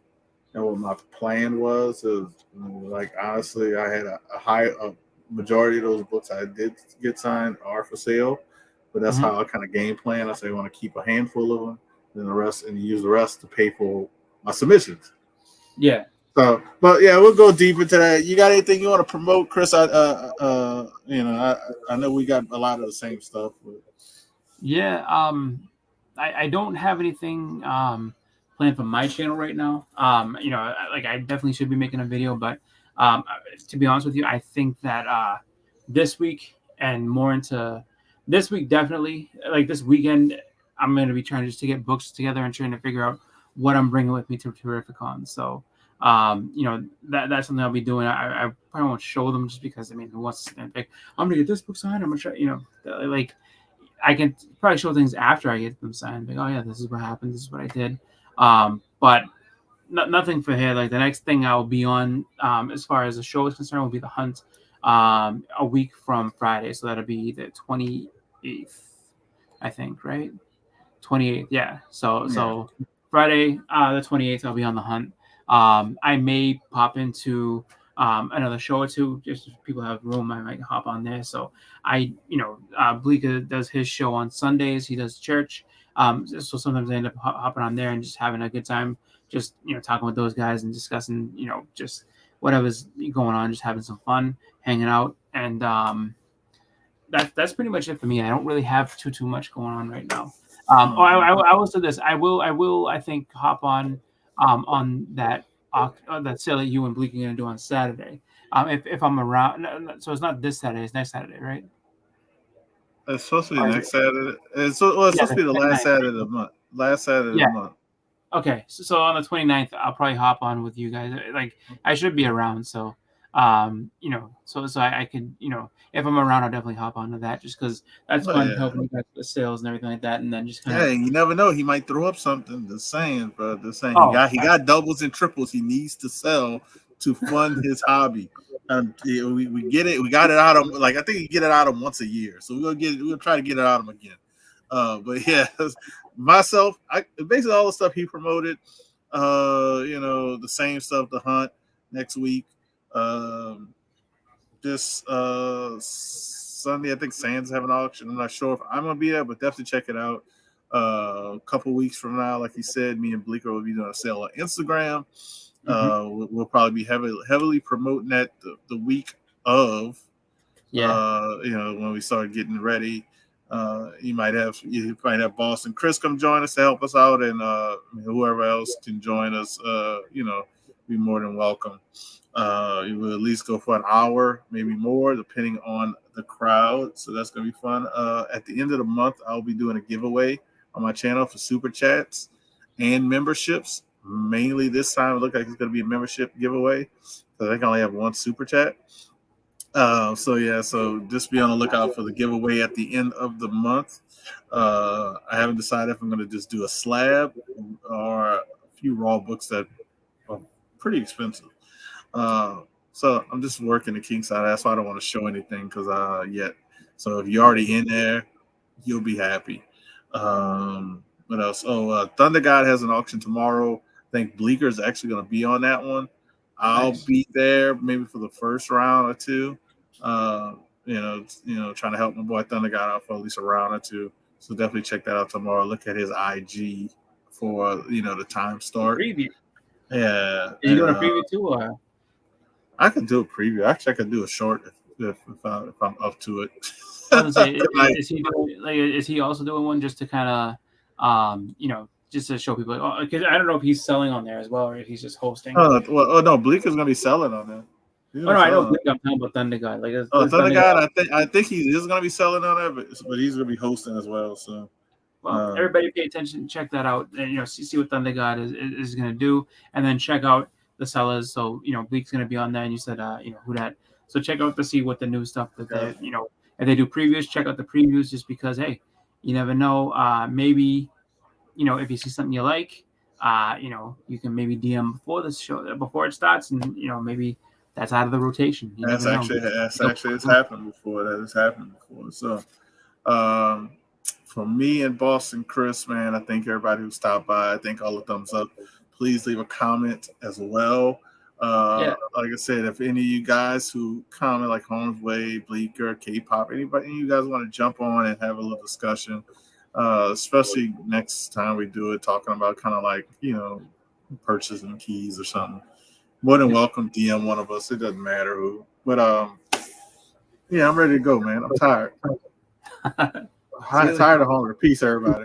and what my plan was. Is like honestly, I had a majority of those books I did get signed are for sale, but that's how I kind of game plan. I say I want to keep a handful of them, then the rest, and use the rest to pay for my submissions. Yeah. So, but yeah, we'll go deep into that. You got anything you want to promote, Chris? I know we got a lot of the same stuff. But... Yeah, I don't have anything planned for my channel right now. Like I definitely should be making a video, but to be honest with you, I think that this week and more into this week, definitely like this weekend, I'm going to be trying just to get books together and trying to figure out what I'm bringing with me to Terrificon. So, that's something I'll be doing. I probably won't show them just because, who wants to stand pick? I'm going to get this book signed. I'm going to try, like, I can probably show things after I get them signed. Like, oh yeah, this is what happened. This is what I did. But nothing for here. Like the next thing I'll be on, as far as the show is concerned, will be the hunt, a week from Friday. So that'll be the 28th, I think, right? 28th, yeah. So Friday, the 28th, I'll be on the hunt. I may pop into another show or two, just if people have room, I might hop on there. So Bleeker does his show on Sundays. He does church. So sometimes I end up hopping on there and just having a good time, just talking with those guys and discussing just whatever's going on, just having some fun, hanging out, and that's pretty much it for me. I don't really have too much going on right now. I will say this. I will I think hop on that sale that you and Bleak are going to do on Saturday. If I'm around, so it's not this Saturday, it's next Saturday, right? It's supposed to be next Saturday. It's supposed to be the last Saturday of the month. Last Saturday of the month. Okay, so on the 29th, I'll probably hop on with you guys. Like I should be around, so so I could, if I'm around, I'll definitely hop onto that just because that's fun helping you guys with the sales and everything like that, and then just kind of. You never know, he might throw up something. The saying, bro. The saying, he got doubles and triples he needs to sell to fund his hobby. We get it. We got it out of I think you get it out of him once a year, so we'll try to get it out of him again. But yeah, myself, basically all the stuff he promoted. The same stuff. The hunt next week. This Sunday, I think Sands have an auction. I'm not sure if I'm gonna be there, but definitely check it out. A couple weeks from now, like he said, me and Bleeker will be doing a sale on Instagram. We'll probably be heavily promoting that the week of. When we start getting ready. You might have Boston Chris come join us to help us out, and whoever else can join us, be more than welcome. You will at least go for an hour, maybe more, depending on the crowd. So that's gonna be fun. At the end of the month, I'll be doing a giveaway on my channel for super chats and memberships. Mainly this time, it looks like it's gonna be a membership giveaway because I can only have one super chat. So just be on the lookout for the giveaway at the end of the month. I haven't decided if I'm going to just do a slab or few raw books that are pretty expensive. So I'm just working the king side. That's why I don't want to show anything because yet. So if you're already in there, you'll be happy. What else? Oh, Thunder God has an auction tomorrow. I think Bleeker's actually going to be on that one. I'll be there maybe for the first round or two. Trying to help my boy Thunder God out for at least a round or two. So definitely check that out tomorrow. Look at his IG for the time start. Preview. Yeah. Are you doing a preview too, or? I can do a preview. Actually, I can do a short if I'm up to it. I was gonna say, is he also doing one just to kind of, just to show people? Because I don't know if he's selling on there as well, or if he's just hosting. No, Bleeker's gonna be selling on there. I know. I'm talking about Thunder God. Thunder God. I think he is gonna be selling on there, but he's gonna be hosting as well. So, everybody pay attention, check that out, and see what Thunder God is gonna do, and then check out the sellers. So Bleak's gonna be on there, and you said who that. So check out to see what the new stuff that they if they do previews, check out the previews just because hey, you never know. Maybe if you see something you like, you can maybe DM before the show before it starts, and maybe that's out of the rotation. That's actually it's happened before. That has happened before. So for me and Boston Chris, man, I thank everybody who stopped by. I think all the thumbs up. Please leave a comment as well. Like I said, if any of you guys who comment like Holmes Way, Bleeker, K-pop, anybody you guys want to jump on and have a little discussion, especially next time we do it, talking about kind of like purchasing keys or something. More than welcome. DM one of us. It doesn't matter who. But I'm ready to go, man. I'm tired. I'm tired of hunger. Peace, everybody.